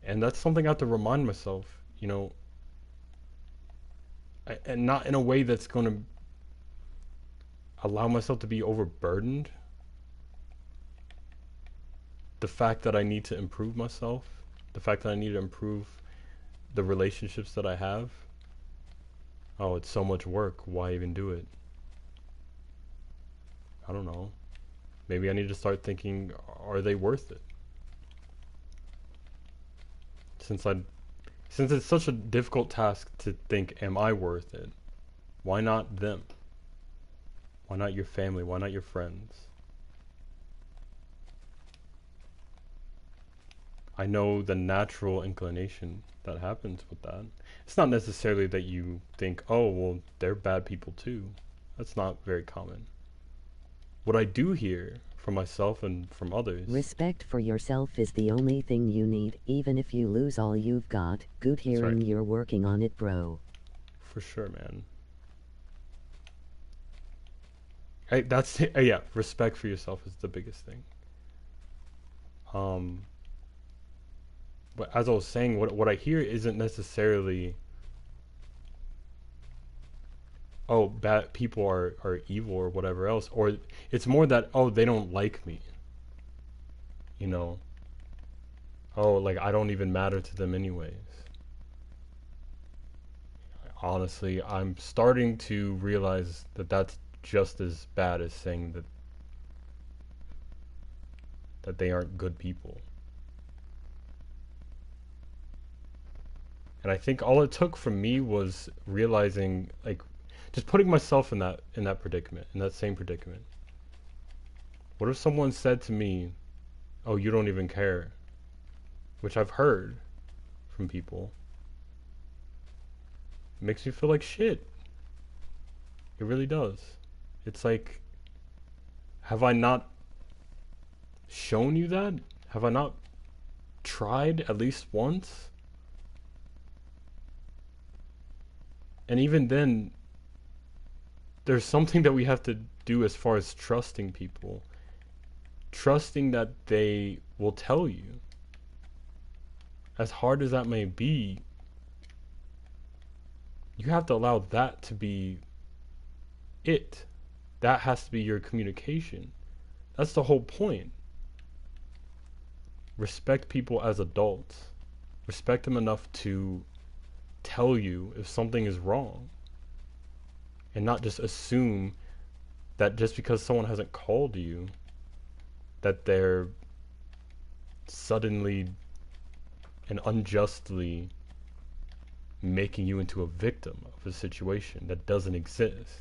and that's something I have to remind myself. You know, and not in a way that's going to allow myself to be overburdened. The fact that I need to improve myself, the fact that I need to improve the relationships that I have. Oh, it's so much work. Why even do it? I don't know. Maybe I need to start thinking, are they worth it? Since it's such a difficult task to think, am I worth it? Why not them? Why not your family? Why not your friends? I know the natural inclination that happens with that. It's not necessarily that you think, oh, well, they're bad people too. That's not very common. What I do hear from myself and from others. Respect for yourself is the only thing you need, even if you lose all you've got. Good hearing you're working on it, bro. For sure, man. That's yeah. Respect for yourself is the biggest thing. Um, but as I was saying, what I hear isn't necessarily, oh, bad people are evil or whatever else, or it's more that, oh, they don't like me, you know. Oh, like I don't even matter to them anyways. Honestly, I'm starting to realize that that's just as bad as saying that they aren't good people. And I think all it took from me was realizing, like, just putting myself in that predicament, in that same predicament. What if someone said to me, "Oh, you don't even care," which I've heard from people. It makes me feel like shit. It really does. It's like, have I not shown you that? Have I not tried at least once? And even then, there's something that we have to do as far as trusting people. Trusting that they will tell you. As hard as that may be, you have to allow that to be it. That has to be your communication. That's the whole point. Respect people as adults. Respect them enough to tell you if something is wrong. And not just assume that just because someone hasn't called you, that they're suddenly and unjustly making you into a victim of a situation that doesn't exist.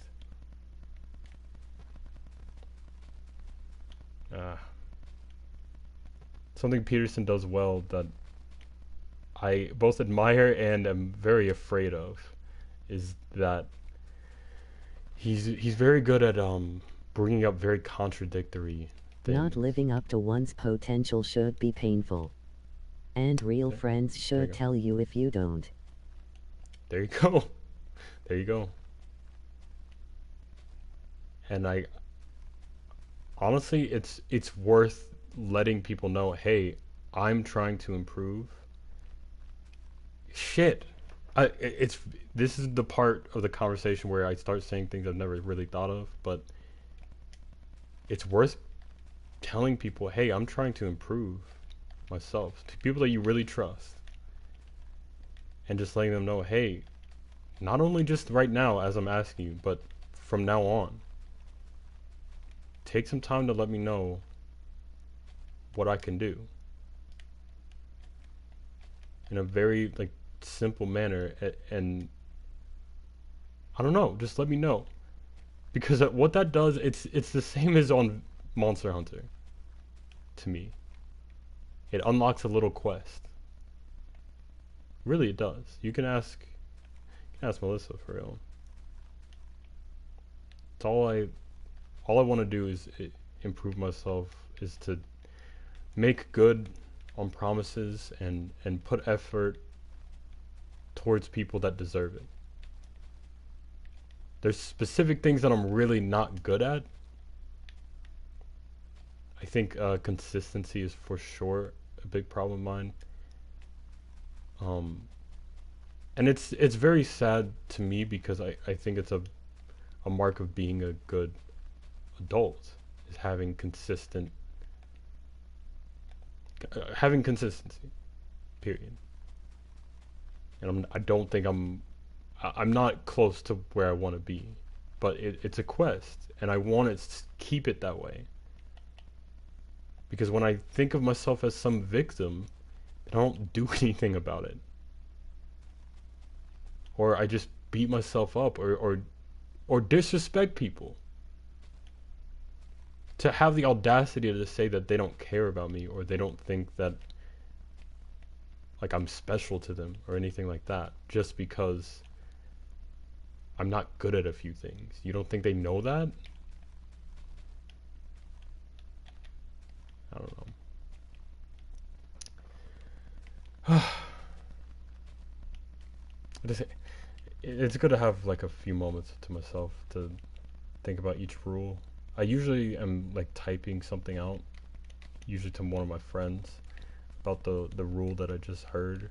Something Peterson does well that I both admire and am very afraid of is that he's very good at bringing up very contradictory things. Not living up to one's potential should be painful. And real friends should tell you if you don't. There you go. There you go. And I honestly, it's worth letting people know, hey, I'm trying to improve. Shit. It's this is the part of the conversation where I start saying things I've never really thought of, but it's worth telling people, hey, I'm trying to improve myself, to people that you really trust. And just letting them know, hey, not only just right now as I'm asking you, but from now on, take some time to let me know what I can do in a very like simple manner. And I don't know, just let me know, because what that does, it's the same as on Monster Hunter. To me, it unlocks a little quest. Really, it does. You can ask Melissa for real. It's all I want to do is improve myself, is to make good on promises and put effort towards people that deserve it. There's specific things that I'm really not good at. I think consistency is for sure a big problem of mine. And it's very sad to me, because I think it's a mark of being a good adult, is having consistency, period. And I don't think I'm not close to where I want to be, but it's a quest, and I want to keep it that way. Because when I think of myself as some victim, I don't do anything about it, or I just beat myself up, or disrespect people. To have the audacity to say that they don't care about me, or they don't think that like I'm special to them or anything like that, just because I'm not good at a few things. You don't think they know that? I don't know. It's good to have like a few moments to myself to think about each rule I usually am like typing something out, usually to one of my friends, about the rule that I just heard.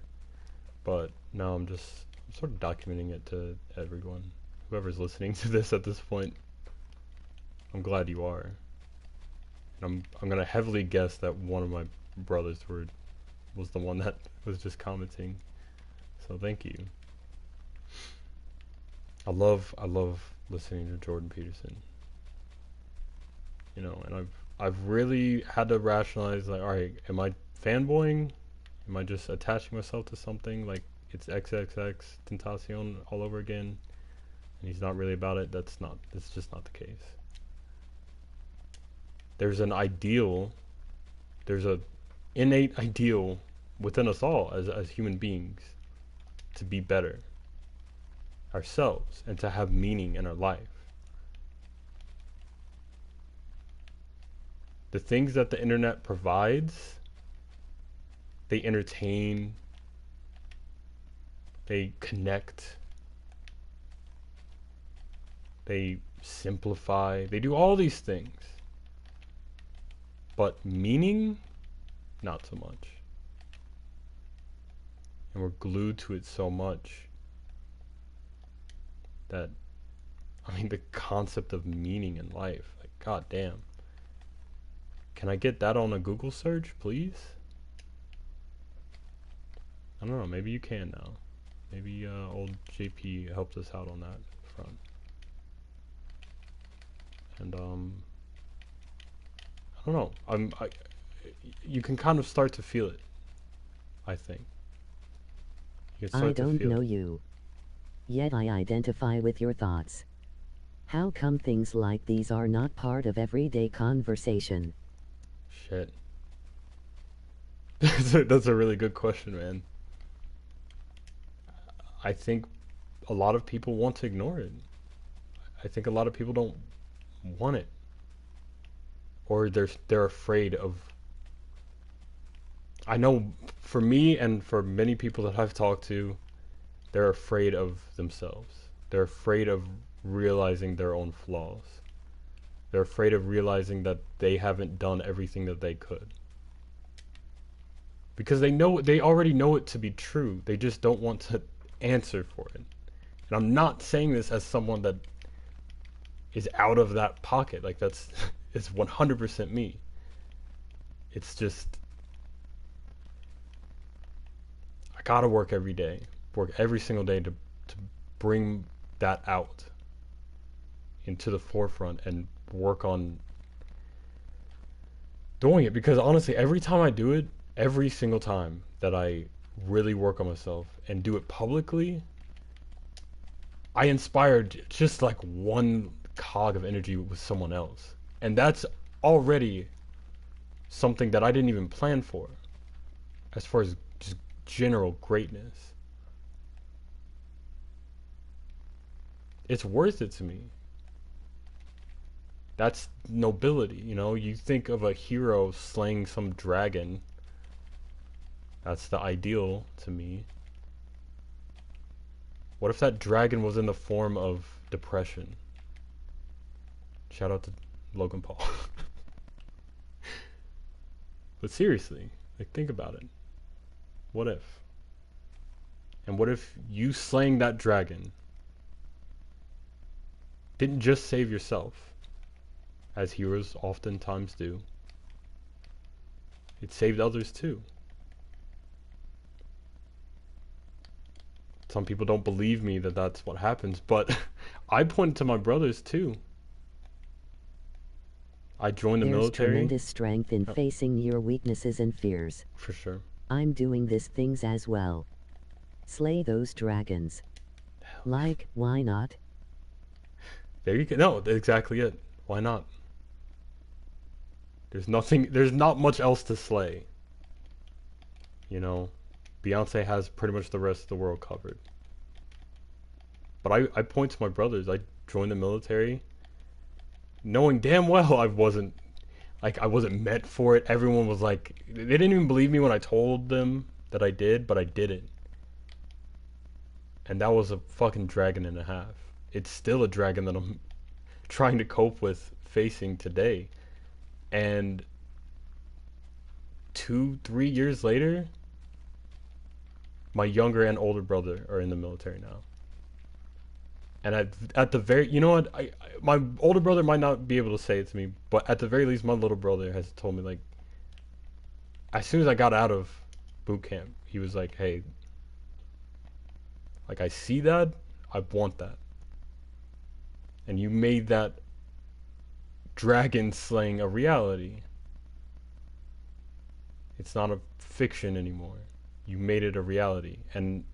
But now I'm sort of documenting it to everyone, whoever's listening to this at this point. I'm glad you are. And I'm gonna heavily guess that one of my brothers was the one that was just commenting. So thank you. I love listening to Jordan Peterson. You know, and I've really had to rationalize, like, all right, am I fanboying? Am I just attaching myself to something like it's XXX Tentacion all over again, and he's not really about it? That's just not the case. There's an ideal, there's a innate ideal within us all as human beings to be better ourselves and to have meaning in our life. The things that the internet provides, they entertain, they connect, they simplify, they do all these things. But meaning, not so much. And we're glued to it so much that, I mean, the concept of meaning in life, like, god damn. Can I get that on a Google search, please? I don't know, maybe you can now. Maybe old JP helped us out on that front. And I don't know. You can kind of start to feel it, I think. You can I start to don't feel know it. you. Yet I identify with your thoughts. How come things like these are not part of everyday conversation? Shit. That's a really good question, man. I think a lot of people want to ignore it. I think a lot of people don't want it. Or they're afraid of. I know for me and for many people that I've talked to, they're afraid of themselves. They're afraid of realizing their own flaws. They're afraid of realizing that they haven't done everything that they could. Because they already know it to be true. They just don't want to answer for it. And I'm not saying this as someone that is out of that pocket. Like, it's 100% me. It's just, I gotta work every day, work every single day to bring that out into the forefront and work on doing it. Because honestly, every time I do it, every single time that I really work on myself and do it publicly, I inspired just like one cog of energy with someone else. And that's already something that I didn't even plan for as far as just general greatness. It's worth it to me. That's nobility, you know? You think of a hero slaying some dragon. That's the ideal to me. What if that dragon was in the form of depression? Shout out to Logan Paul. But seriously, like, think about it. What if? And what if you slaying that dragon didn't just save yourself, as heroes oftentimes do? It saved others too. Some people don't believe me that that's what happens, but I point to my brothers too. I joined the There's military. tremendous strength in facing your weaknesses and fears. For sure. I'm doing these things as well. Slay those dragons. Like, why not? There you go. No, that's exactly it. Why not? There's not much else to slay. You know, Beyonce has pretty much the rest of the world covered. But I point to my brothers. I joined the military knowing damn well I wasn't meant for it. Everyone was like, they didn't even believe me when I told them that I did, but I did it. And that was a fucking dragon and a half. It's still a dragon that I'm trying to cope with facing today. And 2-3 years later, my younger and older brother are in the military now. And at the very, you know what, my older brother might not be able to say it to me, but at the very least, my little brother has told me, like, as soon as I got out of boot camp, he was like, hey, like, I see that, I want that. And you made that dragon slaying a reality. It's not a fiction anymore. You made it a reality. And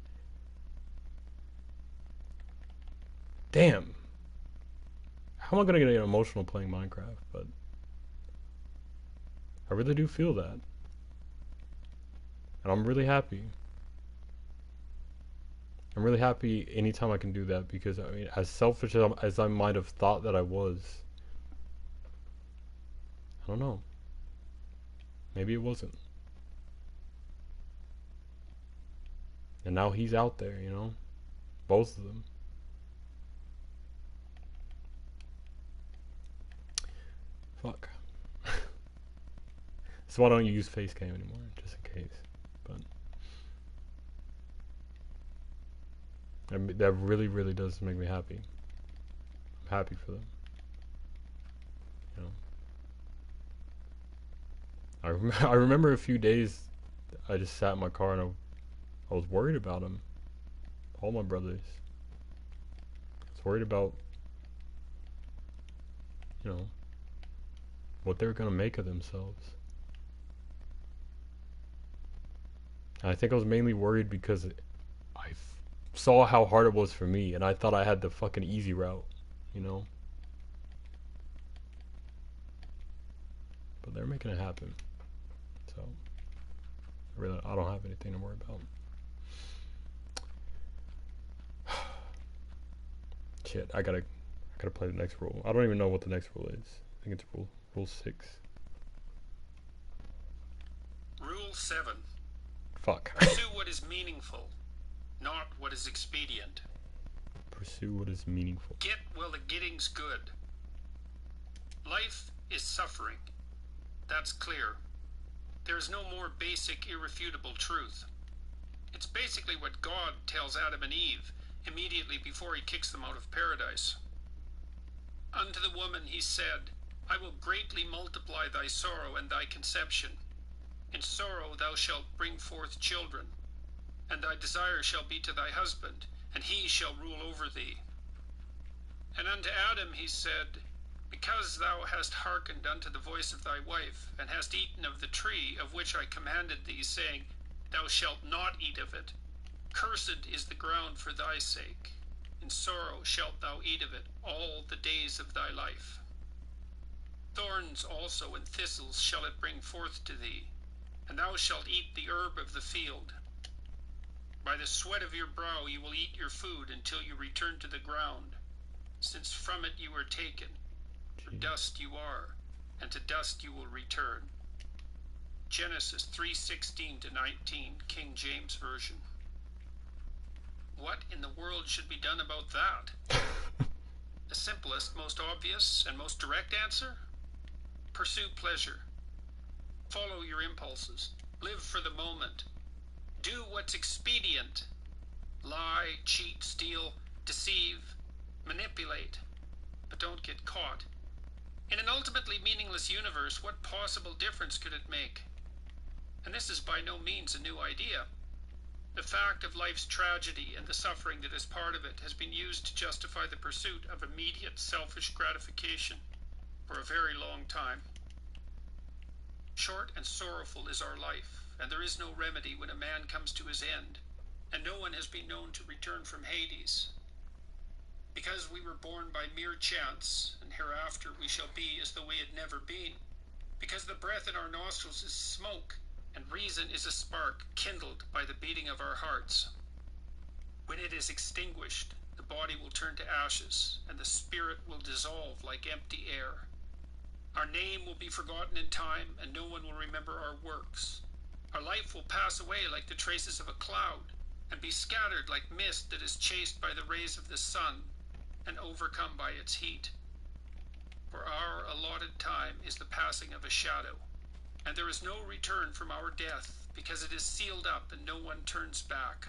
damn, how am I gonna get emotional playing Minecraft? But I really do feel that, and I'm really happy. I'm really happy anytime I can do that, because I mean, as selfish as I might have thought that I was, I don't know. Maybe it wasn't. And now he's out there, you know, both of them. Fuck. So why don't you use Facecam anymore, just in case? But I mean, that really, really does make me happy. I'm happy for them. You know, I remember a few days I just sat in my car and I was worried about them. All my brothers. I was worried about, you know, what they were gonna make of themselves. And I think I was mainly worried because I saw how hard it was for me, and I thought I had the fucking easy route, you know? But they're making it happen. So, I don't have anything to worry about. Shit, I gotta play the next rule. I don't even know what the next rule is. I think it's rule 6. Rule 7. Fuck. Pursue what is meaningful, not what is expedient. Pursue what is meaningful. Get while the getting's good. Life is suffering. That's clear. There is no more basic, irrefutable truth. It's basically what God tells Adam and Eve immediately before he kicks them out of paradise. Unto the woman he said, I will greatly multiply thy sorrow and thy conception. In sorrow thou shalt bring forth children, and thy desire shall be to thy husband, and he shall rule over thee. And unto Adam he said, because thou hast hearkened unto the voice of thy wife, and hast eaten of the tree of which I commanded thee, saying, thou shalt not eat of it. Cursed is the ground for thy sake. In sorrow shalt thou eat of it all the days of thy life. Thorns also and thistles shall it bring forth to thee, and thou shalt eat the herb of the field. By the sweat of your brow you will eat your food until you return to the ground, since from it you were taken. For dust you are, and to dust you will return. Genesis 3:16 to 19, King James Version. What in the world should be done about that? The simplest, most obvious, and most direct answer? Pursue pleasure. Follow your impulses. Live for the moment. Do what's expedient. Lie, cheat, steal, deceive, manipulate, but don't get caught. In an ultimately meaningless universe, what possible difference could it make? And this is by no means a new idea. The fact of life's tragedy and the suffering that is part of it has been used to justify the pursuit of immediate selfish gratification for a very long time. Short and sorrowful is our life, and there is no remedy when a man comes to his end, and no one has been known to return from Hades. Because we were born by mere chance, and hereafter we shall be as though we had never been. Because the breath in our nostrils is smoke, and reason is a spark kindled by the beating of our hearts. When it is extinguished, the body will turn to ashes, and the spirit will dissolve like empty air. Our name will be forgotten in time, and no one will remember our works. Our life will pass away like the traces of a cloud, and be scattered like mist that is chased by the rays of the sun, and overcome by its heat. For our allotted time is the passing of a shadow, and there is no return from our death, because it is sealed up and no one turns back.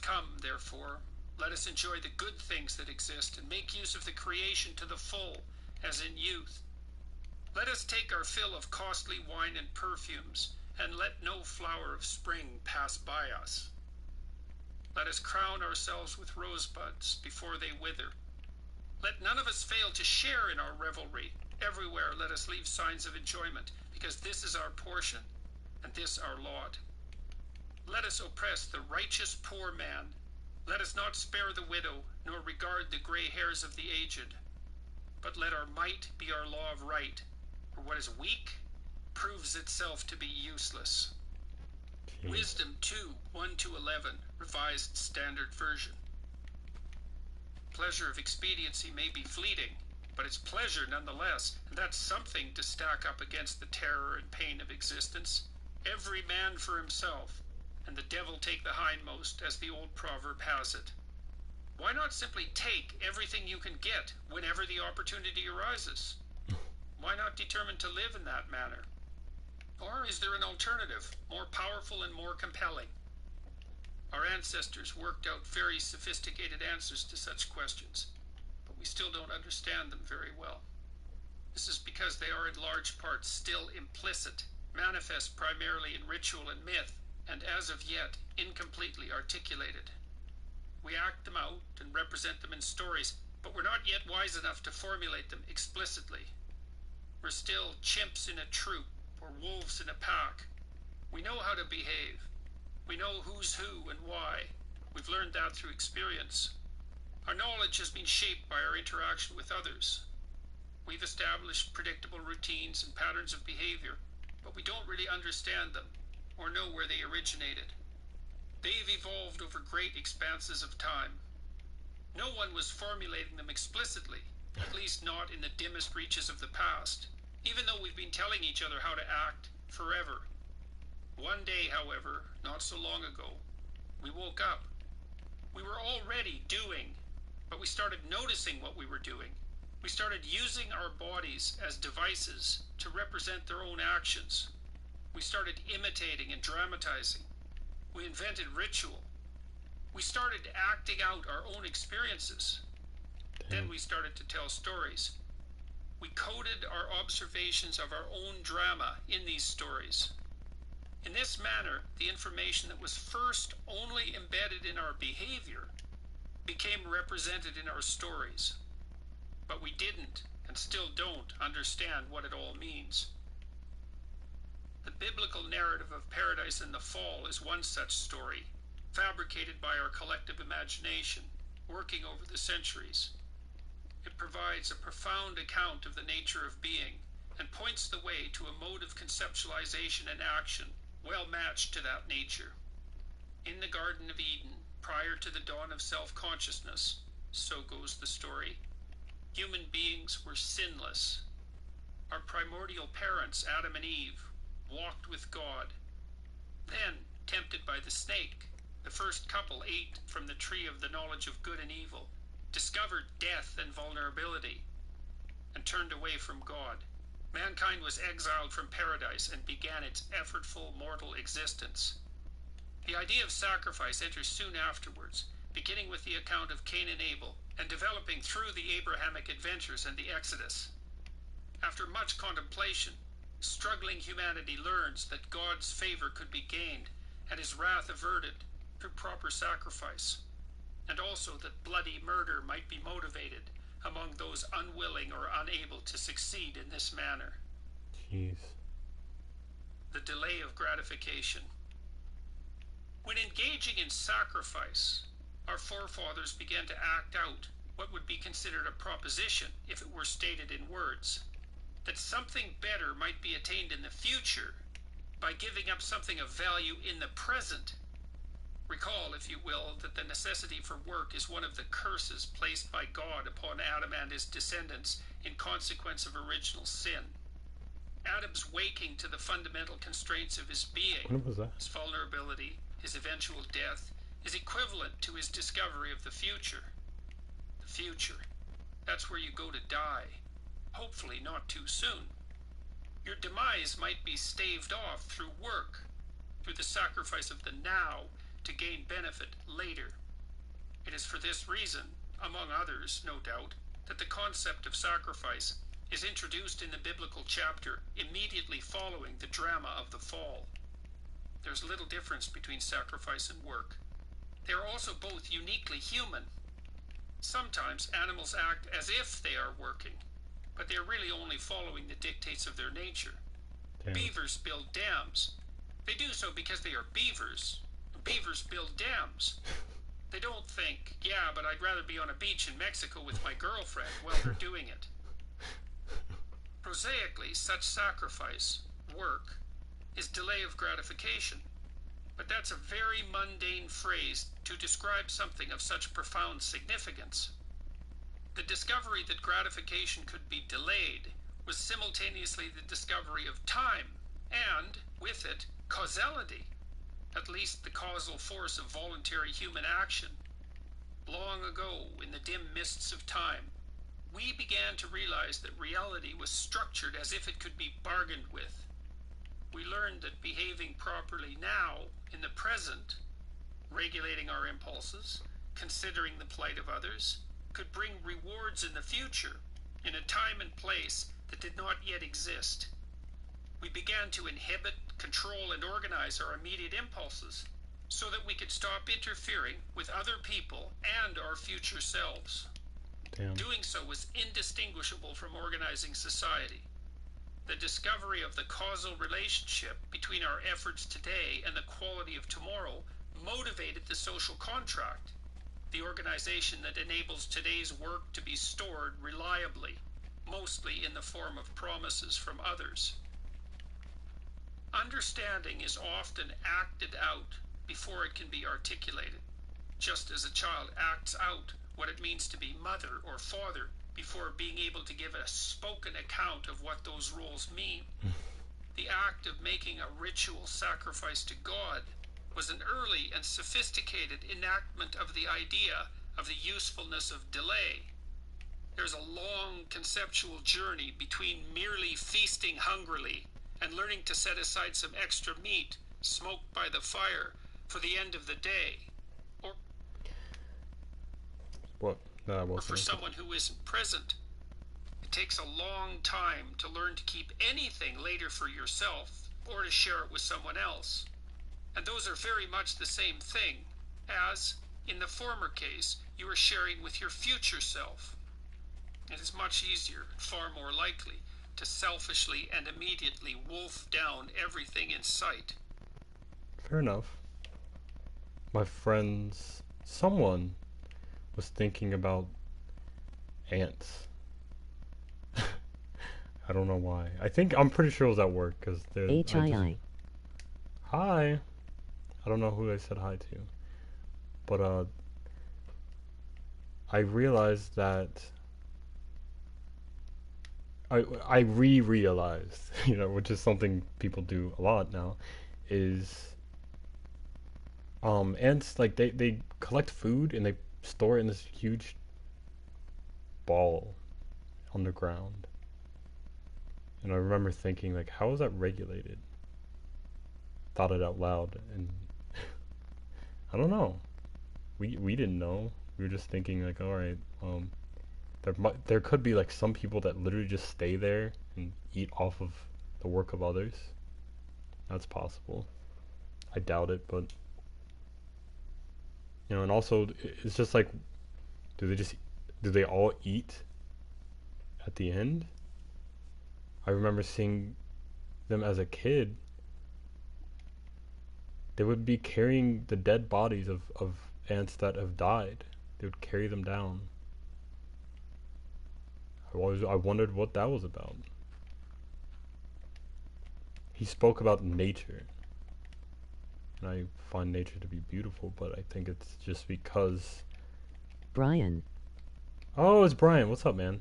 Come, therefore, let us enjoy the good things that exist and make use of the creation to the full, as in youth. Let us take our fill of costly wine and perfumes, and let no flower of spring pass by us. Let us crown ourselves with rosebuds before they wither. Let none of us fail to share in our revelry. Everywhere let us leave signs of enjoyment, because this is our portion, and this our lot. Let us oppress the righteous poor man. Let us not spare the widow, nor regard the gray hairs of the aged. But let our might be our law of right, for what is weak proves itself to be useless. Jeez. Wisdom 2, 1-11, Revised Standard Version. Pleasure of expediency may be fleeting, but it's pleasure nonetheless, and that's something to stack up against the terror and pain of existence. Every man for himself, and the devil take the hindmost, as the old proverb has it. Why not simply take everything you can get whenever the opportunity arises? Why not determine to live in that manner? Or is there an alternative, more powerful and more compelling? Our ancestors worked out very sophisticated answers to such questions, but we still don't understand them very well. This is because they are in large part still implicit, manifest primarily in ritual and myth, and as of yet incompletely articulated. We act them out and represent them in stories, but we're not yet wise enough to formulate them explicitly. We're still chimps in a troop or wolves in a pack. We know how to behave. We know who's who and why. We've learned that through experience. Our knowledge has been shaped by our interaction with others. We've established predictable routines and patterns of behavior, but we don't really understand them or know where they originated. They've evolved over great expanses of time. No one was formulating them explicitly, at least not in the dimmest reaches of the past, even though we've been telling each other how to act forever. One day, however, not so long ago, we woke up. We were already doing, but we started noticing what we were doing. We started using our bodies as devices to represent their own actions. We started imitating and dramatizing. We invented ritual. We started acting out our own experiences. Then we started to tell stories. We coded our observations of our own drama in these stories. In this manner, the information that was first only embedded in our behavior became represented in our stories. But we didn't, and still don't, understand what it all means. The biblical narrative of paradise and the fall is one such story, fabricated by our collective imagination, working over the centuries. It provides a profound account of the nature of being, and points the way to a mode of conceptualization and action well matched to that nature. In the Garden of Eden, prior to the dawn of self-consciousness, so goes the story, human beings were sinless. Our primordial parents, Adam and Eve, walked with God. Then, tempted by the snake, the first couple ate from the tree of the knowledge of good and evil, discovered death and vulnerability, and turned away from God. Mankind was exiled from paradise and began its effortful mortal existence. The idea of sacrifice enters soon afterwards, beginning with the account of Cain and Abel, and developing through the Abrahamic adventures and the Exodus. After much contemplation, struggling humanity learns that God's favor could be gained and his wrath averted through proper sacrifice, and also that bloody murder might be motivated among those unwilling or unable to succeed in this manner. Jeez. The delay of gratification. When engaging in sacrifice, our forefathers began to act out what would be considered a proposition if it were stated in words, that something better might be attained in the future by giving up something of value in the present. Recall, if you will, that the necessity for work is one of the curses placed by God upon Adam and his descendants in consequence of original sin. Adam's waking to the fundamental constraints of his being, When was that? his vulnerability, his eventual death, is equivalent to his discovery of the future. The future. That's where you go to die. hopefully not too soon. Your demise might be staved off through work, through the sacrifice of the now to gain benefit later. It is for this reason, among others, no doubt, that the concept of sacrifice is introduced in the biblical chapter immediately following the drama of the fall. There's little difference between sacrifice and work. They are also both uniquely human. Sometimes animals act as if they are working, but they are really only following the dictates of their nature. Damn. Beavers build dams. They do so because they are beavers. Beavers build dams. They don't think, yeah, but I'd rather be on a beach in Mexico with my girlfriend while they're doing it. Prosaically, such sacrifice, work, is delay of gratification. But that's a very mundane phrase to describe something of such profound significance. The discovery that gratification could be delayed was simultaneously the discovery of time, and, with it, causality, at least the causal force of voluntary human action. Long ago, in the dim mists of time, we began to realize that reality was structured as if it could be bargained with. We learned that behaving properly now, in the present, regulating our impulses, considering the plight of others, could bring rewards in the future, in a time and place that did not yet exist. We began to inhibit, control, and organize our immediate impulses so that we could stop interfering with other people and our future selves. Damn. Doing so was indistinguishable from organizing society. The discovery of the causal relationship between our efforts today and the quality of tomorrow motivated the social contract, the organization that enables today's work to be stored reliably, mostly in the form of promises from others. Understanding is often acted out before it can be articulated, just as a child acts out what it means to be mother or father before being able to give a spoken account of what those roles mean. The act of making a ritual sacrifice to God was an early and sophisticated enactment of the idea of the usefulness of delay. There's a long conceptual journey between merely feasting hungrily and learning to set aside some extra meat, smoked by the fire, for the end of the day, What? or for someone who isn't present. It takes a long time to learn to keep anything later for yourself or to share it with someone else. And those are very much the same thing, as, in the former case, you are sharing with your future self. It is much easier, far more likely, to selfishly and immediately wolf down everything in sight. Fair enough. My friends, someone was thinking about ants. I don't know why. I'm pretty sure it was at work because they're. HII. Hi. I don't know who I said hi to, but I realized that I realized, which is something people do a lot now, is ants, like they collect food and they store it in this huge ball on the ground. And I remember thinking, like, how is that regulated? Thought it out loud, and I don't know. We didn't know. We were just thinking, like, all right, there could be like some people that literally just stay there and eat off of the work of others. That's possible. I doubt it, but and also it's just like, do they all eat at the end? I remember seeing them as a kid. They would be carrying the dead bodies of ants that have died. They would carry them down. I wondered what that was about. He spoke about nature. And I find nature to be beautiful, but I think it's just because... Brian. Oh, it's Brian. What's up, man?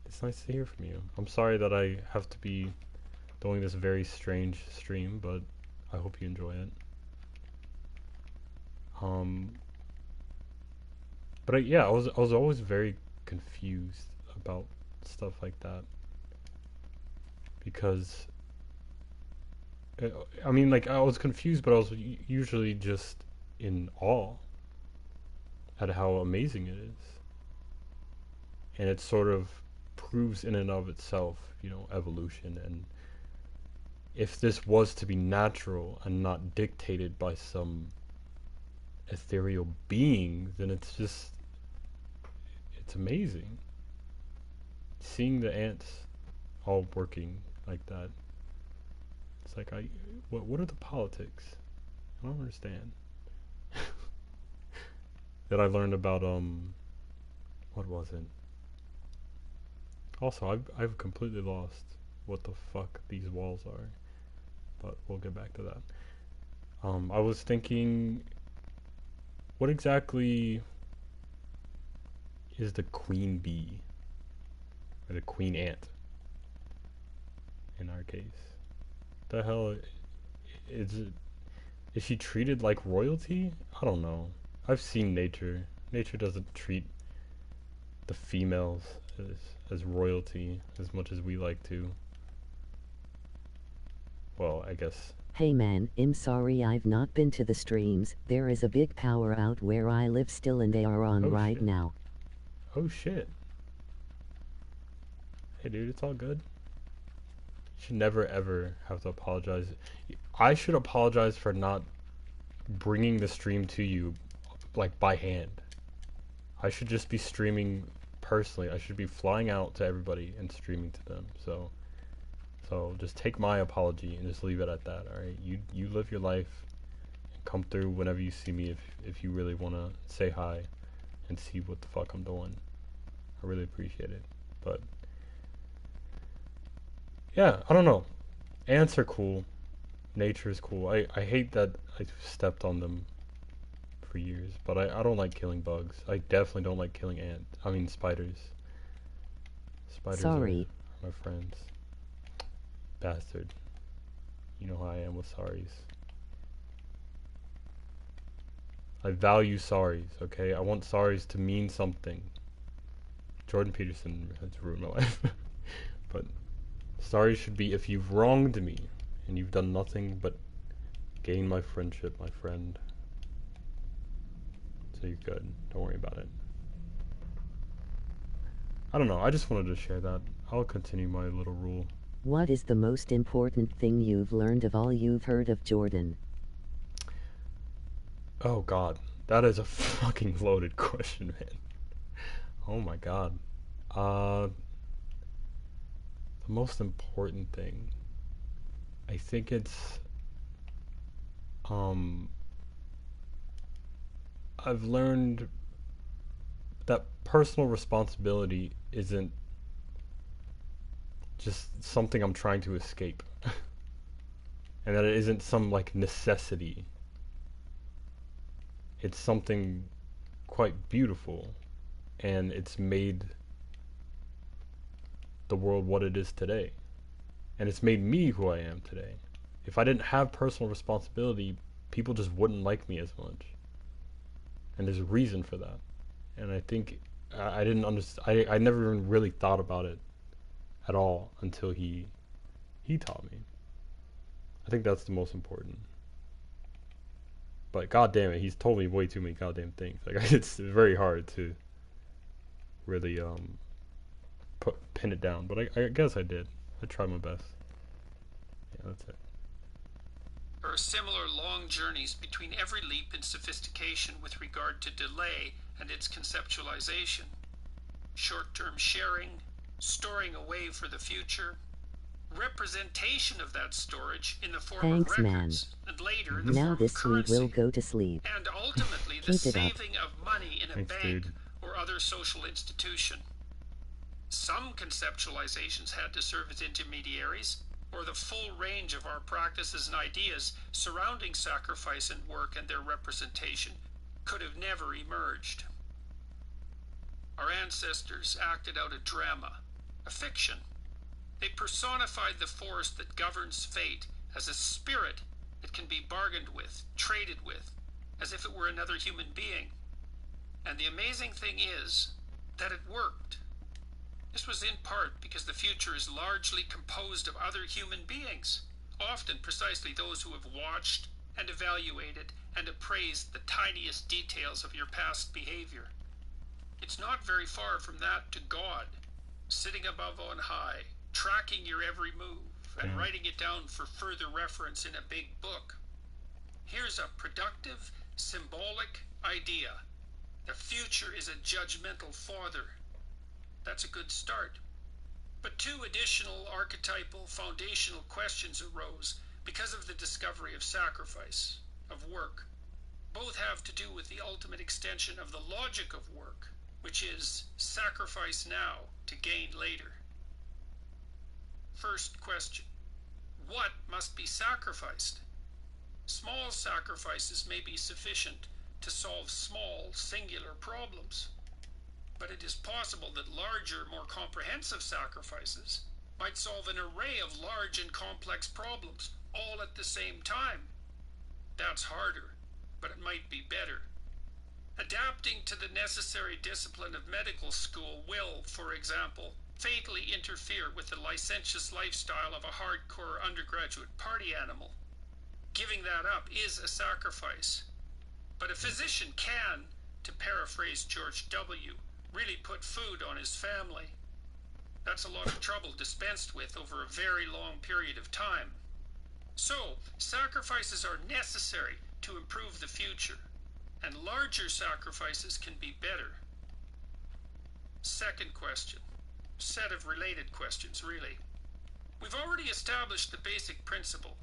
It's nice to hear from you. I'm sorry that I have to be doing this very strange stream, but I hope you enjoy it. But yeah, I was always very confused about stuff like that. Because, I mean, like, I was confused, but I was usually just in awe at how amazing it is. And it sort of proves in and of itself, you know, evolution. And if this was to be natural and not dictated by some ethereal being, then it's amazing. Seeing the ants all working like that. It's like, what are the politics? I don't understand. That I learned about, what was it? Also, I've completely lost what the fuck these walls are. But we'll get back to that. I was thinking, what exactly is the queen bee? Or the queen ant, in our case? The hell is it? Is she treated like royalty? I don't know. I've seen nature. Nature doesn't treat the females as royalty as much as we like to. Well, I guess. Hey man, I'm sorry I've not been to the streams. There is a big power out where I live still and they are on right now. Oh shit. Hey dude, it's all good. You should never ever have to apologize. I should apologize for not bringing the stream to you, like, by hand. I should just be streaming personally. I should be flying out to everybody and streaming to them. So just take my apology and just leave it at that. All right, you live your life and come through whenever you see me if you really want to say hi and see what the fuck I'm doing. I really appreciate it. But yeah, I don't know. Ants are cool. Nature is cool. I hate that I stepped on them for years, but I don't like killing bugs. I definitely don't like killing spiders. Spiders Sorry. are my friends. Bastard. You know how I am with sorries. I value sorries, okay? I want sorries to mean something. Jordan Peterson has ruined my life. But sorry should be if you've wronged me and you've done nothing but gain my friendship, my friend. So you're good. Don't worry about it. I don't know. I just wanted to share that. I'll continue my little rule. What is the most important thing you've learned of all you've heard of Jordan? Oh god. That is a fucking loaded question, man. Oh my god. The most important thing, I think it's I've learned that personal responsibility isn't just something I'm trying to escape. And that it isn't some, like, necessity. It's something quite beautiful, and it's made the world what it is today. And it's made me who I am today. If I didn't have personal responsibility, people just wouldn't like me as much. And there's a reason for that. And I think I didn't understand. I never even really thought about it at all until he taught me. I think that's the most important. But god damn it, he's told me way too many goddamn things. Like, it's very hard to really pin it down. But I guess I did. I tried my best. Yeah, that's it. There are similar long journeys between every leap in sophistication with regard to delay and its conceptualization. Short-term sharing, storing away for the future, representation of that storage in the form of records, and later in the Now form this of sweet currency, will go to sleep. and ultimately the saving of money in a bank dude. or other social institution. Some conceptualizations had to serve as intermediaries, or the full range of our practices and ideas surrounding sacrifice and work and their representation could have never emerged. Our ancestors acted out a drama, a fiction. They personified the force that governs fate as a spirit that can be bargained with, traded with, as if it were another human being. And the amazing thing is that it worked. This was in part because the future is largely composed of other human beings, often precisely those who have watched and evaluated and appraised the tiniest details of your past behavior. It's not very far from that to God, sitting above on high, tracking your every move, and writing it down for further reference in a big book. Here's a productive, symbolic idea. The future is a judgmental father. That's a good start. But two additional archetypal foundational questions arose because of the discovery of sacrifice, of work. Both have to do with the ultimate extension of the logic of work, which is sacrifice now to gain later. First question: what must be sacrificed? Small sacrifices may be sufficient to solve small, singular problems, but it is possible that larger, more comprehensive sacrifices might solve an array of large and complex problems, all at the same time. That's harder, but it might be better. Adapting to the necessary discipline of medical school will, for example, fatally interfere with the licentious lifestyle of a hardcore undergraduate party animal. Giving that up is a sacrifice. But a physician can, to paraphrase George W., really put food on his family. That's a lot of trouble dispensed with over a very long period of time. So, sacrifices are necessary to improve the future, and larger sacrifices can be better. Second question. Set of related questions, really. We've already established the basic principle.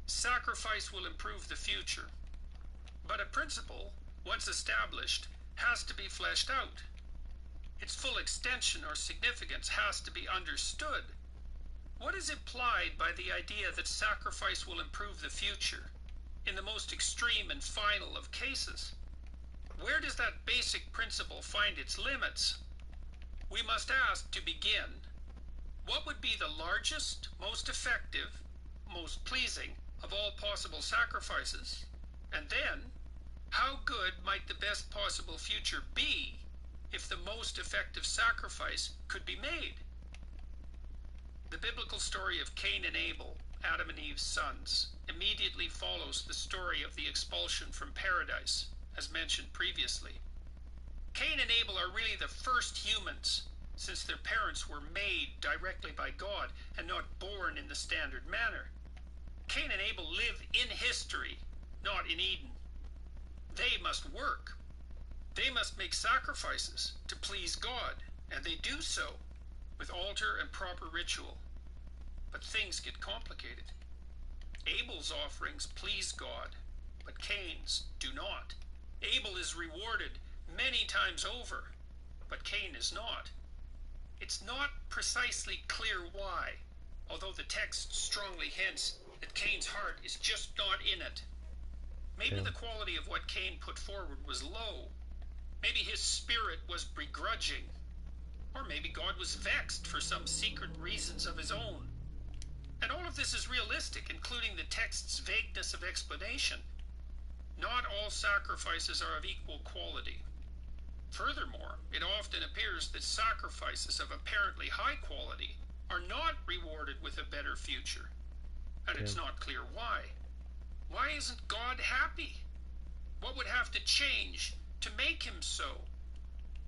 Sacrifice will improve the future. But a principle, once established, has to be fleshed out. Its full extension or significance has to be understood. What is implied by the idea that sacrifice will improve the future, in the most extreme and final of cases? Where does that basic principle find its limits? We must ask, to begin, what would be the largest, most effective, most pleasing of all possible sacrifices? And then, how good might the best possible future be if the most effective sacrifice could be made? The biblical story of Cain and Abel, Adam and Eve's sons, immediately follows the story of the expulsion from paradise, as mentioned previously. Cain and Abel are really the first humans, since their parents were made directly by God and not born in the standard manner. Cain and Abel live in history, not in Eden. They must work. They must make sacrifices to please God, and they do so with altar and proper ritual. But things get complicated. Abel's offerings please God, but Cain's do not. Abel is rewarded many times over, but Cain is not. It's not precisely clear why, although the text strongly hints that Cain's heart is just not in it. Maybe the quality of what Cain put forward was low. Maybe his spirit was begrudging. Or maybe God was vexed for some secret reasons of his own. And all of this is realistic, including the text's vagueness of explanation. Not all sacrifices are of equal quality. Furthermore, it often appears that sacrifices of apparently high quality are not rewarded with a better future. And it's not clear why. Why isn't God happy? What would have to change to make him so?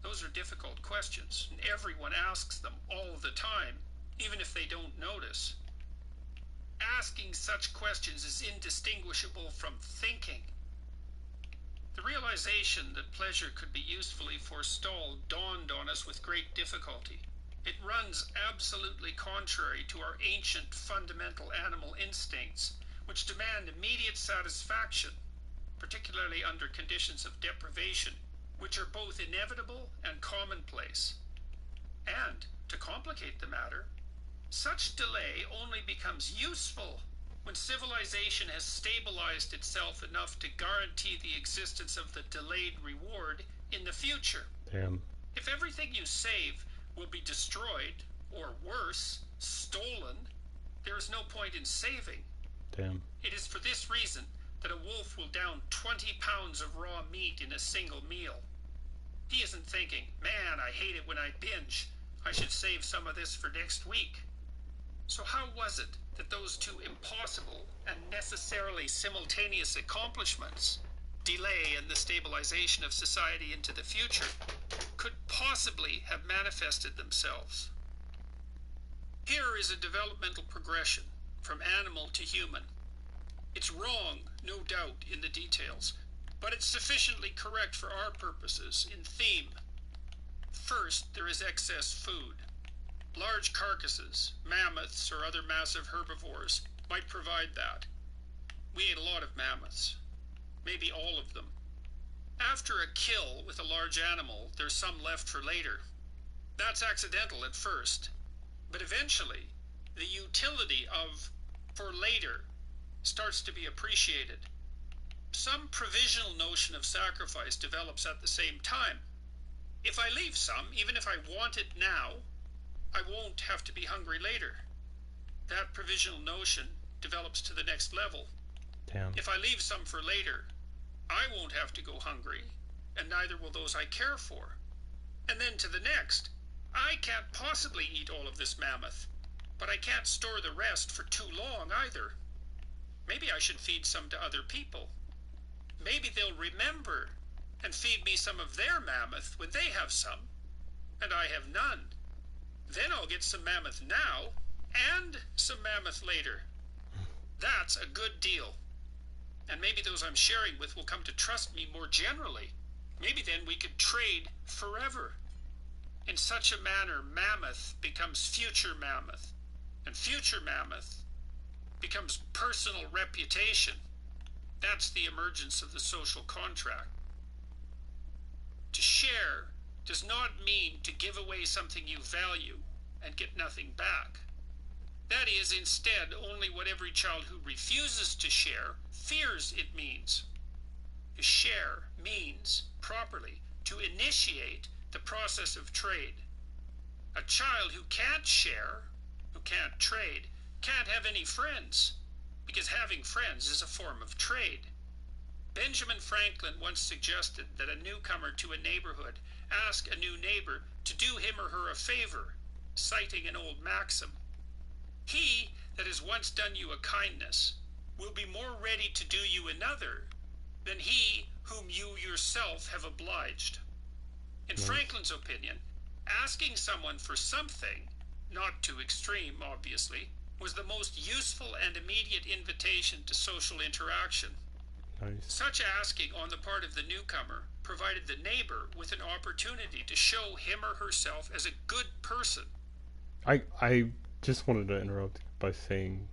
Those are difficult questions, and everyone asks them all the time, even if they don't notice. Asking such questions is indistinguishable from thinking. The realization that pleasure could be usefully forestalled dawned on us with great difficulty. It runs absolutely contrary to our ancient fundamental animal instincts, which demand immediate satisfaction, particularly under conditions of deprivation, which are both inevitable and commonplace. And, to complicate the matter, such delay only becomes useful when civilization has stabilized itself enough to guarantee the existence of the delayed reward in the future. If everything you save will be destroyed, or worse, stolen, there is no point in saving. It is for this reason that a wolf will down 20 pounds of raw meat in a single meal. He isn't thinking, man, I hate it when I binge. I should save some of this for next week. So how was it that those two impossible and necessarily simultaneous accomplishments, delay and the stabilization of society into the future, could possibly have manifested themselves? Here is a developmental progression from animal to human. It's wrong, no doubt, in the details, but it's sufficiently correct for our purposes in theme. First, there is excess food. Large carcasses, mammoths or other massive herbivores, might provide that. We ate a lot of mammoths, maybe all of them. After a kill with a large animal, there's some left for later. That's accidental at first, but eventually, the utility of for later starts to be appreciated. Some provisional notion of sacrifice develops at the same time. If I leave some, even if I want it now, I won't have to be hungry later. That provisional notion develops to the next level. Damn. If I leave some for later, I won't have to go hungry, and neither will those I care for. And then to the next. I can't possibly eat all of this mammoth, but I can't store the rest for too long either. Maybe I should feed some to other people. Maybe they'll remember and feed me some of their mammoth when they have some, and I have none. Then I'll get some mammoth now, and some mammoth later. That's a good deal. And maybe those I'm sharing with will come to trust me more generally. Maybe then we could trade forever. In such a manner, mammoth becomes future mammoth, and future mammoth becomes personal reputation. That's the emergence of the social contract. To share does not mean to give away something you value and get nothing back. That is, instead, only what every child who refuses to share fears it means. To share means, properly, to initiate the process of trade. A child who can't share, who can't trade, can't have any friends, because having friends is a form of trade. Benjamin Franklin once suggested that a newcomer to a neighborhood ask a new neighbor to do him or her a favor, citing an old maxim. He that has once done you a kindness will be more ready to do you another than he whom you yourself have obliged. In Franklin's opinion, asking someone for something, not too extreme, obviously, was the most useful and immediate invitation to social interaction. Nice. Such asking on the part of the newcomer provided the neighbor with an opportunity to show him or herself as a good person. I just wanted to interrupt by saying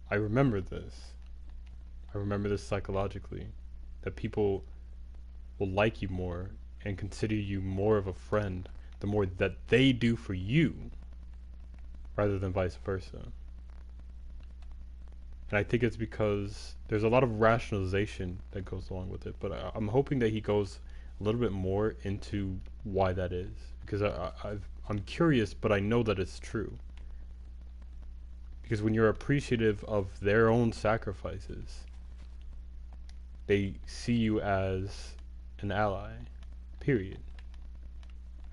I remember this. I remember this psychologically, that people will like you more and consider you more of a friend the more that they do for you rather than vice versa. And I think it's because there's a lot of rationalization that goes along with it, but I'm hoping that he goes a little bit more into why that is, because I'm curious, but I know that it's true. Because when you're appreciative of their own sacrifices, they see you as an ally, period.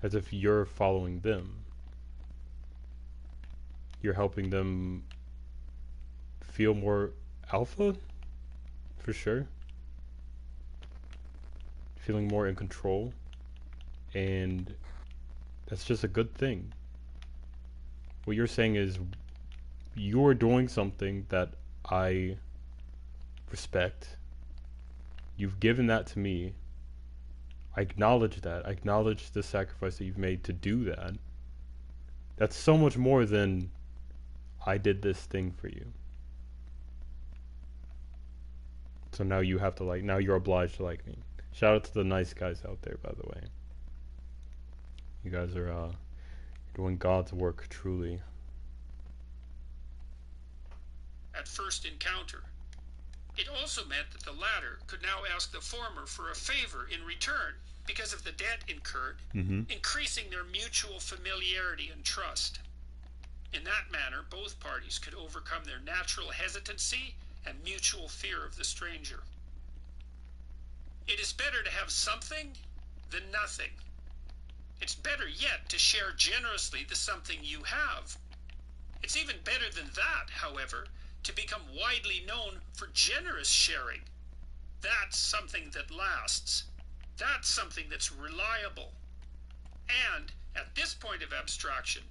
As if you're following them. You're helping them feel more alpha, for sure. Feeling more in control. And that's just a good thing. What you're saying is you're doing something that I respect. You've given that to me. I acknowledge that. I acknowledge the sacrifice that you've made to do that. That's so much more than I did this thing for you. So now you have to like, now you're obliged to like me. Shout out to the nice guys out there, by the way. You guys are doing God's work, truly. At first encounter. It also meant that the latter could now ask the former for a favor in return because of the debt incurred, increasing their mutual familiarity and trust. In that manner, both parties could overcome their natural hesitancy and mutual fear of the stranger. It is better to have something than nothing. It's better yet to share generously the something you have. It's even better than that, however, to become widely known for generous sharing. That's something that lasts. That's something that's reliable. And at this point of abstraction,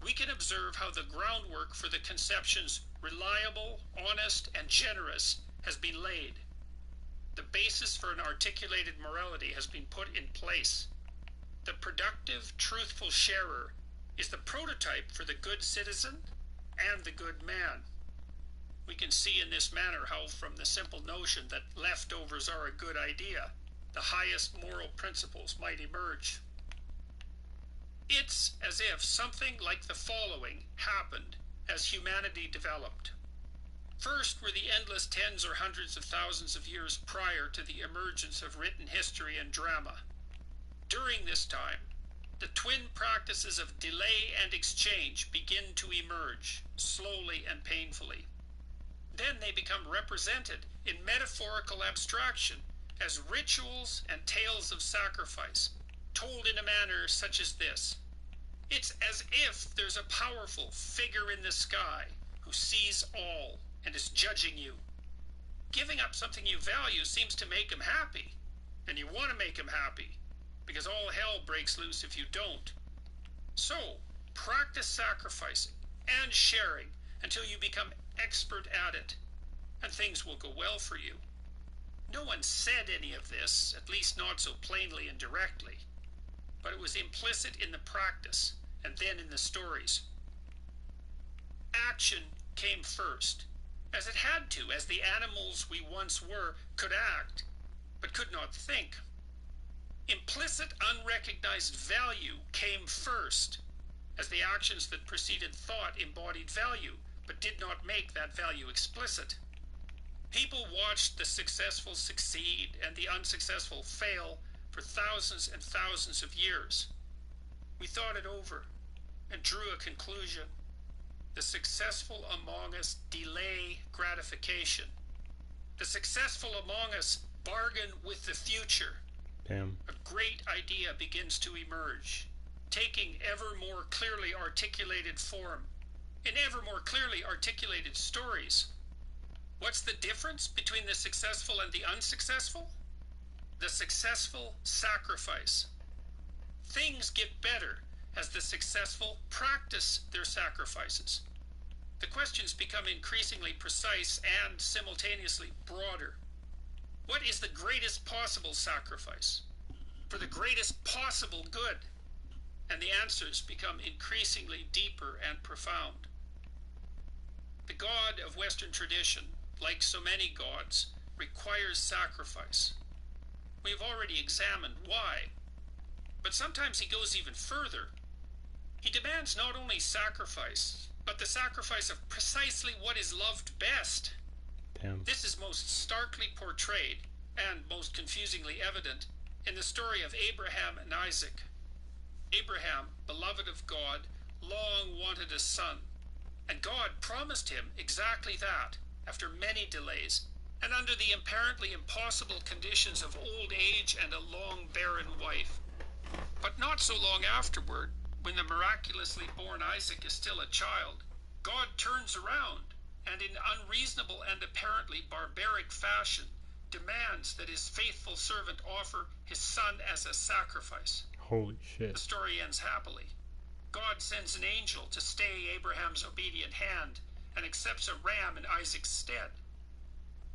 we can observe how the groundwork for the conceptions reliable, honest, and generous has been laid. The basis for an articulated morality has been put in place. The productive, truthful sharer is the prototype for the good citizen and the good man. We can see in this manner how, from the simple notion that leftovers are a good idea, the highest moral principles might emerge. It's as if something like the following happened as humanity developed. First were the endless tens or hundreds of thousands of years prior to the emergence of written history and drama. During this time, the twin practices of delay and exchange begin to emerge, slowly and painfully. Then they become represented in metaphorical abstraction as rituals and tales of sacrifice, told in a manner such as this. It's as if there's a powerful figure in the sky who sees all and is judging you. Giving up something you value seems to make him happy, and you want to make him happy, because all hell breaks loose if you don't. So, practice sacrificing and sharing until you become expert at it, and things will go well for you. No one said any of this, at least not so plainly and directly, but it was implicit in the practice and then in the stories. Action came first, as it had to, as the animals we once were could act, but could not think. Implicit, unrecognized value came first, as the actions that preceded thought embodied value, but did not make that value explicit. People watched the successful succeed and the unsuccessful fail for thousands and thousands of years. We thought it over and drew a conclusion. The successful among us delay gratification. The successful among us bargain with the future. Damn. A great idea begins to emerge, taking ever more clearly articulated form, in ever more clearly articulated stories. What's the difference between the successful and the unsuccessful? The successful sacrifice. Things get better as the successful practice their sacrifices. The questions become increasingly precise and simultaneously broader. What is the greatest possible sacrifice for the greatest possible good? And the answers become increasingly deeper and profound. The God of Western tradition, like so many gods, requires sacrifice. We have already examined why, but sometimes he goes even further. He demands not only sacrifice, but the sacrifice of precisely what is loved best. Damn. This is most starkly portrayed, and most confusingly evident, in the story of Abraham and Isaac. Abraham, beloved of God, long wanted a son, and God promised him exactly that, after many delays, and under the apparently impossible conditions of old age and a long barren wife. But not so long afterward, when the miraculously born Isaac is still a child, God turns around and in unreasonable and apparently barbaric fashion demands that his faithful servant offer his son as a sacrifice. Holy shit. The story ends happily. God sends an angel to stay Abraham's obedient hand and accepts a ram in Isaac's stead.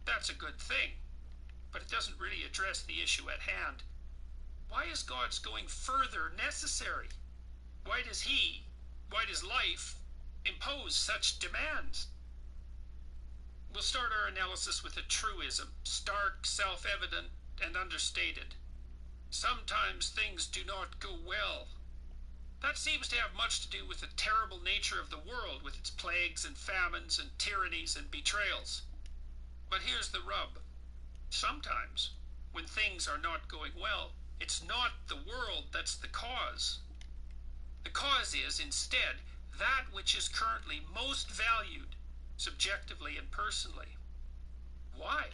That's a good thing, but it doesn't really address the issue at hand. Why is God's going further necessary? Why does life impose such demands? We'll start our analysis with a truism, stark, self-evident, and understated. Sometimes things do not go well. That seems to have much to do with the terrible nature of the world, with its plagues and famines and tyrannies and betrayals. But here's the rub. Sometimes, when things are not going well, it's not the world that's the cause. The cause is, instead, that which is currently most valued, subjectively and personally. Why?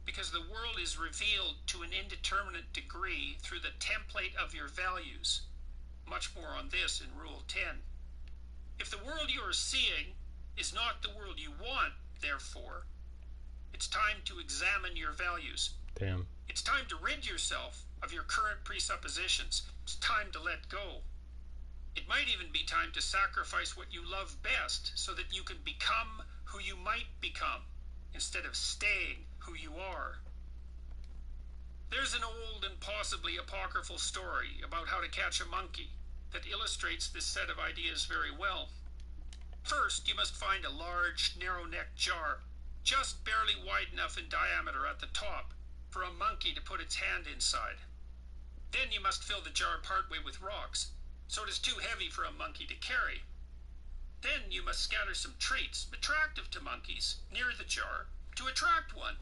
Because the world is revealed to an indeterminate degree through the template of your values, Much more on this in Rule 10. If the world you are seeing is not the world you want, therefore, it's time to examine your values. Damn. It's time to rid yourself of your current presuppositions. It's time to let go. It might even be time to sacrifice what you love best so that you can become who you might become instead of staying who you are. There's an old and possibly apocryphal story about how to catch a monkey that illustrates this set of ideas very well. First, you must find a large, narrow-necked jar, just barely wide enough in diameter at the top for a monkey to put its hand inside. Then you must fill the jar partway with rocks, so it is too heavy for a monkey to carry. Then you must scatter some treats attractive to monkeys near the jar to attract one,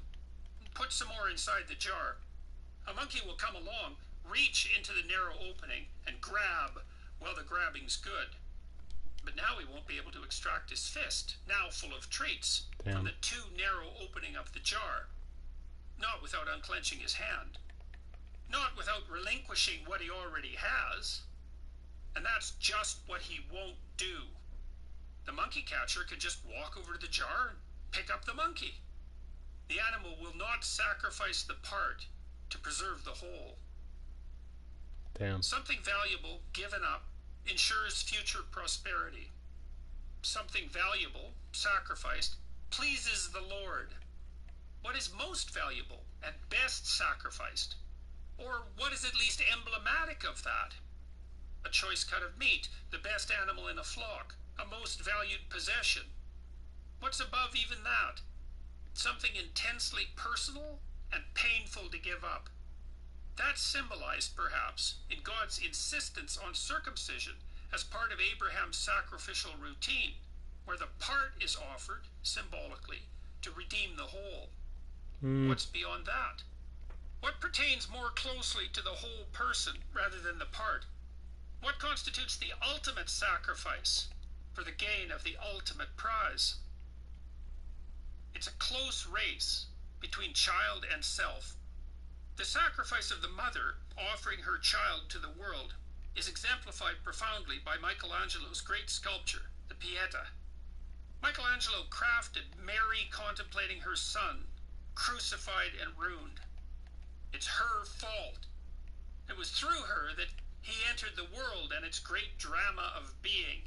and put some more inside the jar. A monkey will come along, reach into the narrow opening, and grab while the grabbing's good. But now he won't be able to extract his fist, now full of treats, from the too narrow opening of the jar. Not without unclenching his hand. Not without relinquishing what he already has. And that's just what he won't do. The monkey catcher can just walk over to the jar and pick up the monkey. The animal will not sacrifice the part to preserve the whole. Damn. Something valuable given up ensures future prosperity. Something valuable sacrificed pleases the Lord. What is most valuable and best sacrificed? Or what is at least emblematic of that? A choice cut of meat, the best animal in a flock, a most valued possession. What's above even that? Something intensely personal and painful to give up. That's symbolized, perhaps, in God's insistence on circumcision as part of Abraham's sacrificial routine, where the part is offered, symbolically, to redeem the whole. What's beyond that? What pertains more closely to the whole person rather than the part? What constitutes the ultimate sacrifice for the gain of the ultimate prize? It's a close race between child and self. The sacrifice of the mother offering her child to the world is exemplified profoundly by Michelangelo's great sculpture, the Pieta. Michelangelo crafted Mary contemplating her son, crucified and ruined. It's her fault. It was through her that he entered the world and its great drama of being.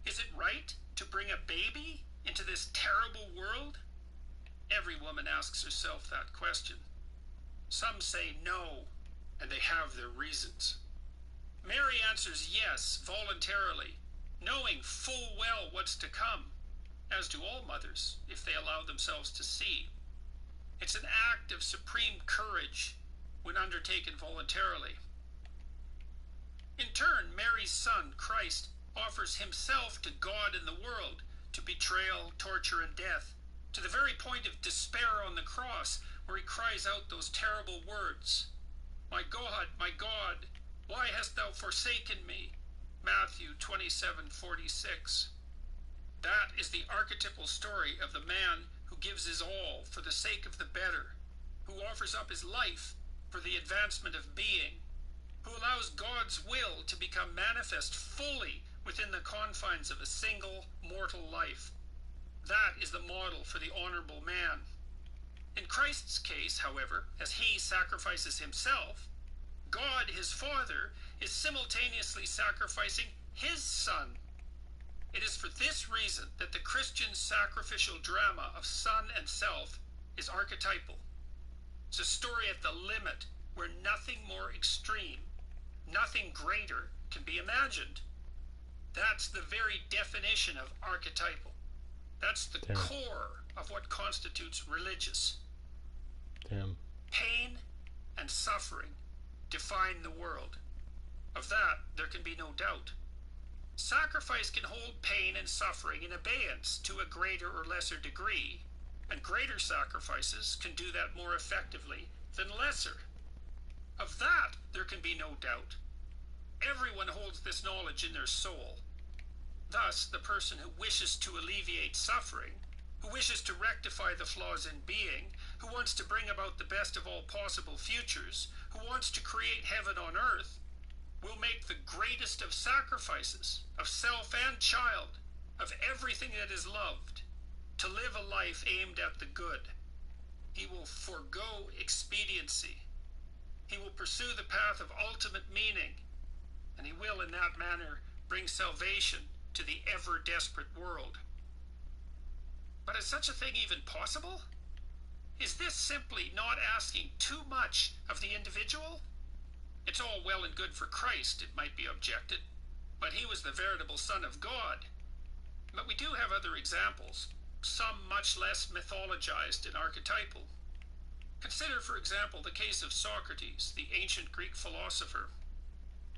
Is it right to bring a baby into this terrible world? Every woman asks herself that question. Some say no, and they have their reasons. Mary answers yes, voluntarily, knowing full well what's to come, as do all mothers, if they allow themselves to see. It's an act of supreme courage when undertaken voluntarily. In turn, Mary's son, Christ, offers himself to God and the world, to betrayal, torture, and death, to the very point of despair on the cross, where he cries out those terrible words, my God, why hast thou forsaken me?" Matthew 27:46. That is the archetypal story of the man who gives his all for the sake of the better, who offers up his life for the advancement of being, who allows God's will to become manifest fully within the confines of a single mortal life. That is the model for the honorable man. In Christ's case, however, as he sacrifices himself, God, his Father, is simultaneously sacrificing his Son. It is for this reason that the Christian sacrificial drama of son and self is archetypal. It's a story at the limit where nothing more extreme, nothing greater can be imagined. That's the very definition of archetypal. That's the core of what constitutes religious. Pain and suffering define the world. Of that, there can be no doubt. Sacrifice can hold pain and suffering in abeyance to a greater or lesser degree, and greater sacrifices can do that more effectively than lesser. Of that, there can be no doubt. Everyone holds this knowledge in their soul. Thus, the person who wishes to alleviate suffering, who wishes to rectify the flaws in being, who wants to bring about the best of all possible futures, who wants to create heaven on earth, will make the greatest list of sacrifices, of self and child, of everything that is loved, to live a life aimed at the good. He will forego expediency. He will pursue the path of ultimate meaning, and he will in that manner bring salvation to the ever-desperate world. But is such a thing even possible? Is this simply not asking too much of the individual? It's all well and good for Christ, it might be objected, but he was the veritable Son of God. But we do have other examples, some much less mythologized and archetypal. Consider, for example, the case of Socrates, the ancient Greek philosopher.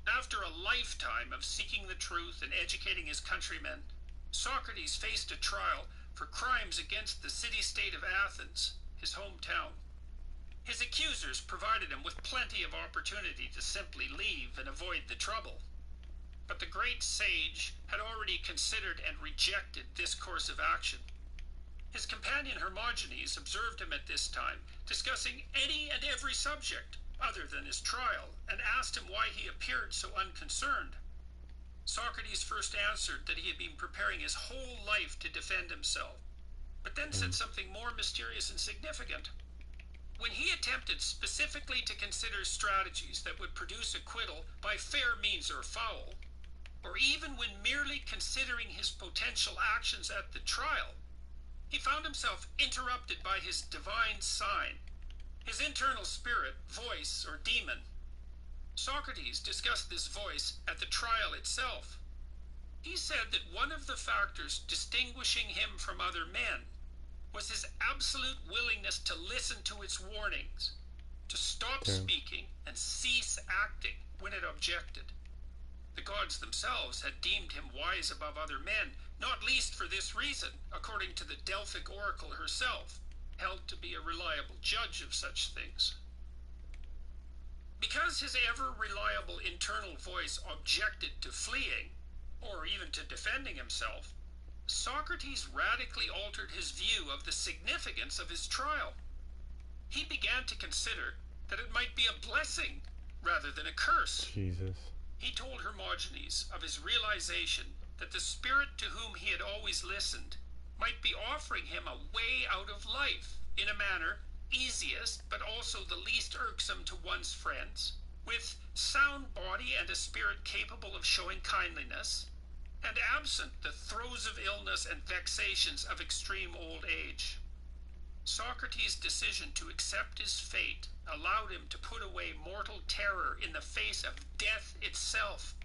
After a lifetime of seeking the truth and educating his countrymen, Socrates faced a trial for crimes against the city-state of Athens, his hometown. His accusers provided him with plenty of opportunity to simply leave and avoid the trouble. But the great sage had already considered and rejected this course of action. His companion Hermogenes observed him at this time, discussing any and every subject other than his trial, and asked him why he appeared so unconcerned. Socrates first answered that he had been preparing his whole life to defend himself, but then said something more mysterious and significant. When he attempted specifically to consider strategies that would produce acquittal by fair means or foul, or even when merely considering his potential actions at the trial, he found himself interrupted by his divine sign, his internal spirit, voice, or demon. Socrates discussed this voice at the trial itself. He said that one of the factors distinguishing him from other men was his absolute willingness to listen to its warnings, to stop speaking and cease acting when it objected. The gods themselves had deemed him wise above other men, not least for this reason, according to the Delphic oracle herself, held to be a reliable judge of such things. Because his ever-reliable internal voice objected to fleeing, or even to defending himself, Socrates radically altered his view of the significance of his trial. He began to consider that it might be a blessing rather than a curse. Jesus. He told Hermogenes of his realization that the spirit to whom he had always listened might be offering him a way out of life in a manner easiest but also the least irksome to one's friends, with sound body and a spirit capable of showing kindliness, and absent the throes of illness and vexations of extreme old age. Socrates' decision to accept his fate allowed him to put away mortal terror in the face of death itself,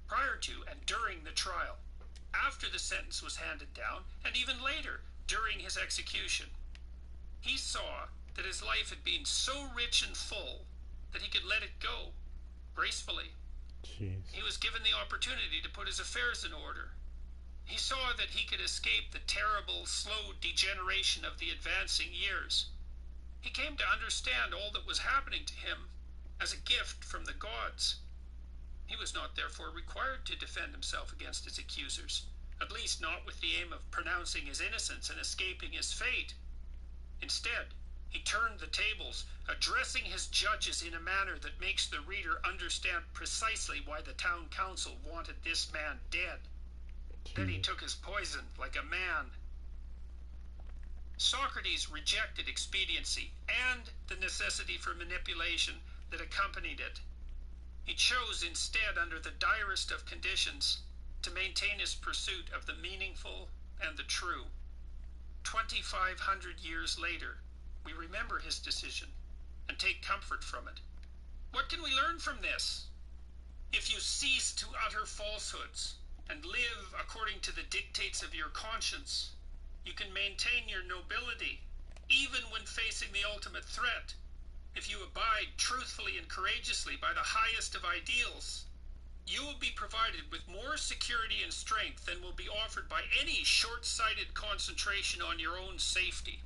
prior to and during the trial, after the sentence was handed down, and even later, during his execution. He saw that his life had been so rich and full that he could let it go, gracefully. Jeez. He was given the opportunity to put his affairs in order. He saw that he could escape the terrible, slow degeneration of the advancing years. He came to understand all that was happening to him as a gift from the gods. He was not therefore required to defend himself against his accusers, at least not with the aim of pronouncing his innocence and escaping his fate. Instead, he turned the tables, addressing his judges in a manner that makes the reader understand precisely why the town council wanted this man dead. Then he took his poison like a man. Socrates rejected expediency and the necessity for manipulation that accompanied it. He chose instead, under the direst of conditions, to maintain his pursuit of the meaningful and the true. 2,500 years later, we remember his decision and take comfort from it. What can we learn from this? If you cease to utter falsehoods and live according to the dictates of your conscience, you can maintain your nobility, even when facing the ultimate threat. If you abide truthfully and courageously by the highest of ideals, you will be provided with more security and strength than will be offered by any short-sighted concentration on your own safety.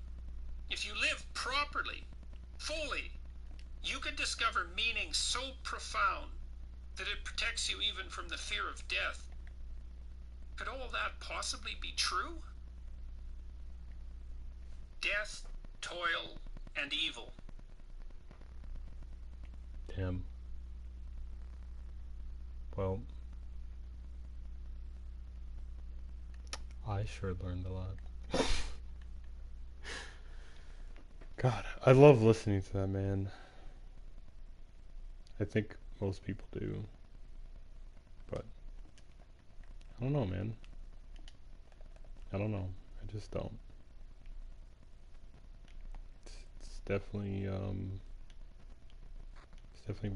If you live properly, fully, you can discover meaning so profound that it protects you even from the fear of death. Could all that possibly be true? Death, toil, and evil. Damn. Well, I sure learned a lot. God, I love listening to that man. I think most people do. But I don't know, man. I don't know. I just don't. It's definitely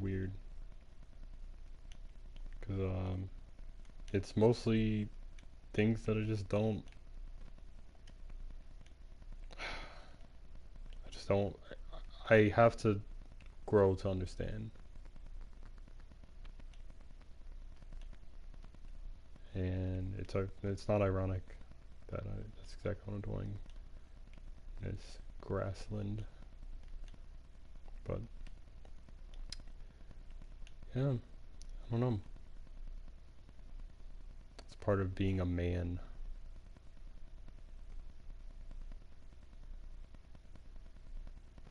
weird. Cause it's mostly things that I just don't. I just don't. I have to grow to understand. And it's not ironic that that's exactly what I'm doing. It's grassland. But yeah, I don't know. It's part of being a man.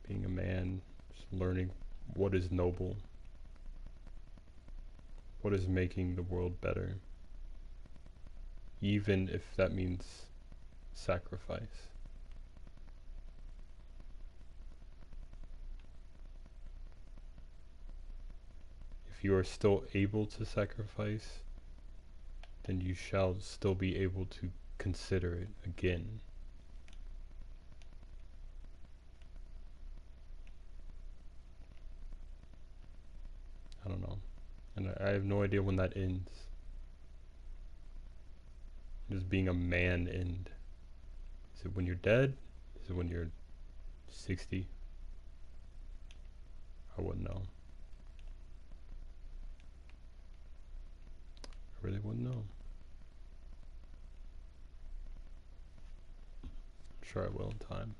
Being a man, just learning what is noble, what is making the world better, even if that means sacrifice. If you are still able to sacrifice, then you shall still be able to consider it again. I don't know. And I have no idea when that ends. Does being a man end? Is it when you're dead? Is it when you're 60? I wouldn't know. I really wouldn't know. I'm sure I will in time.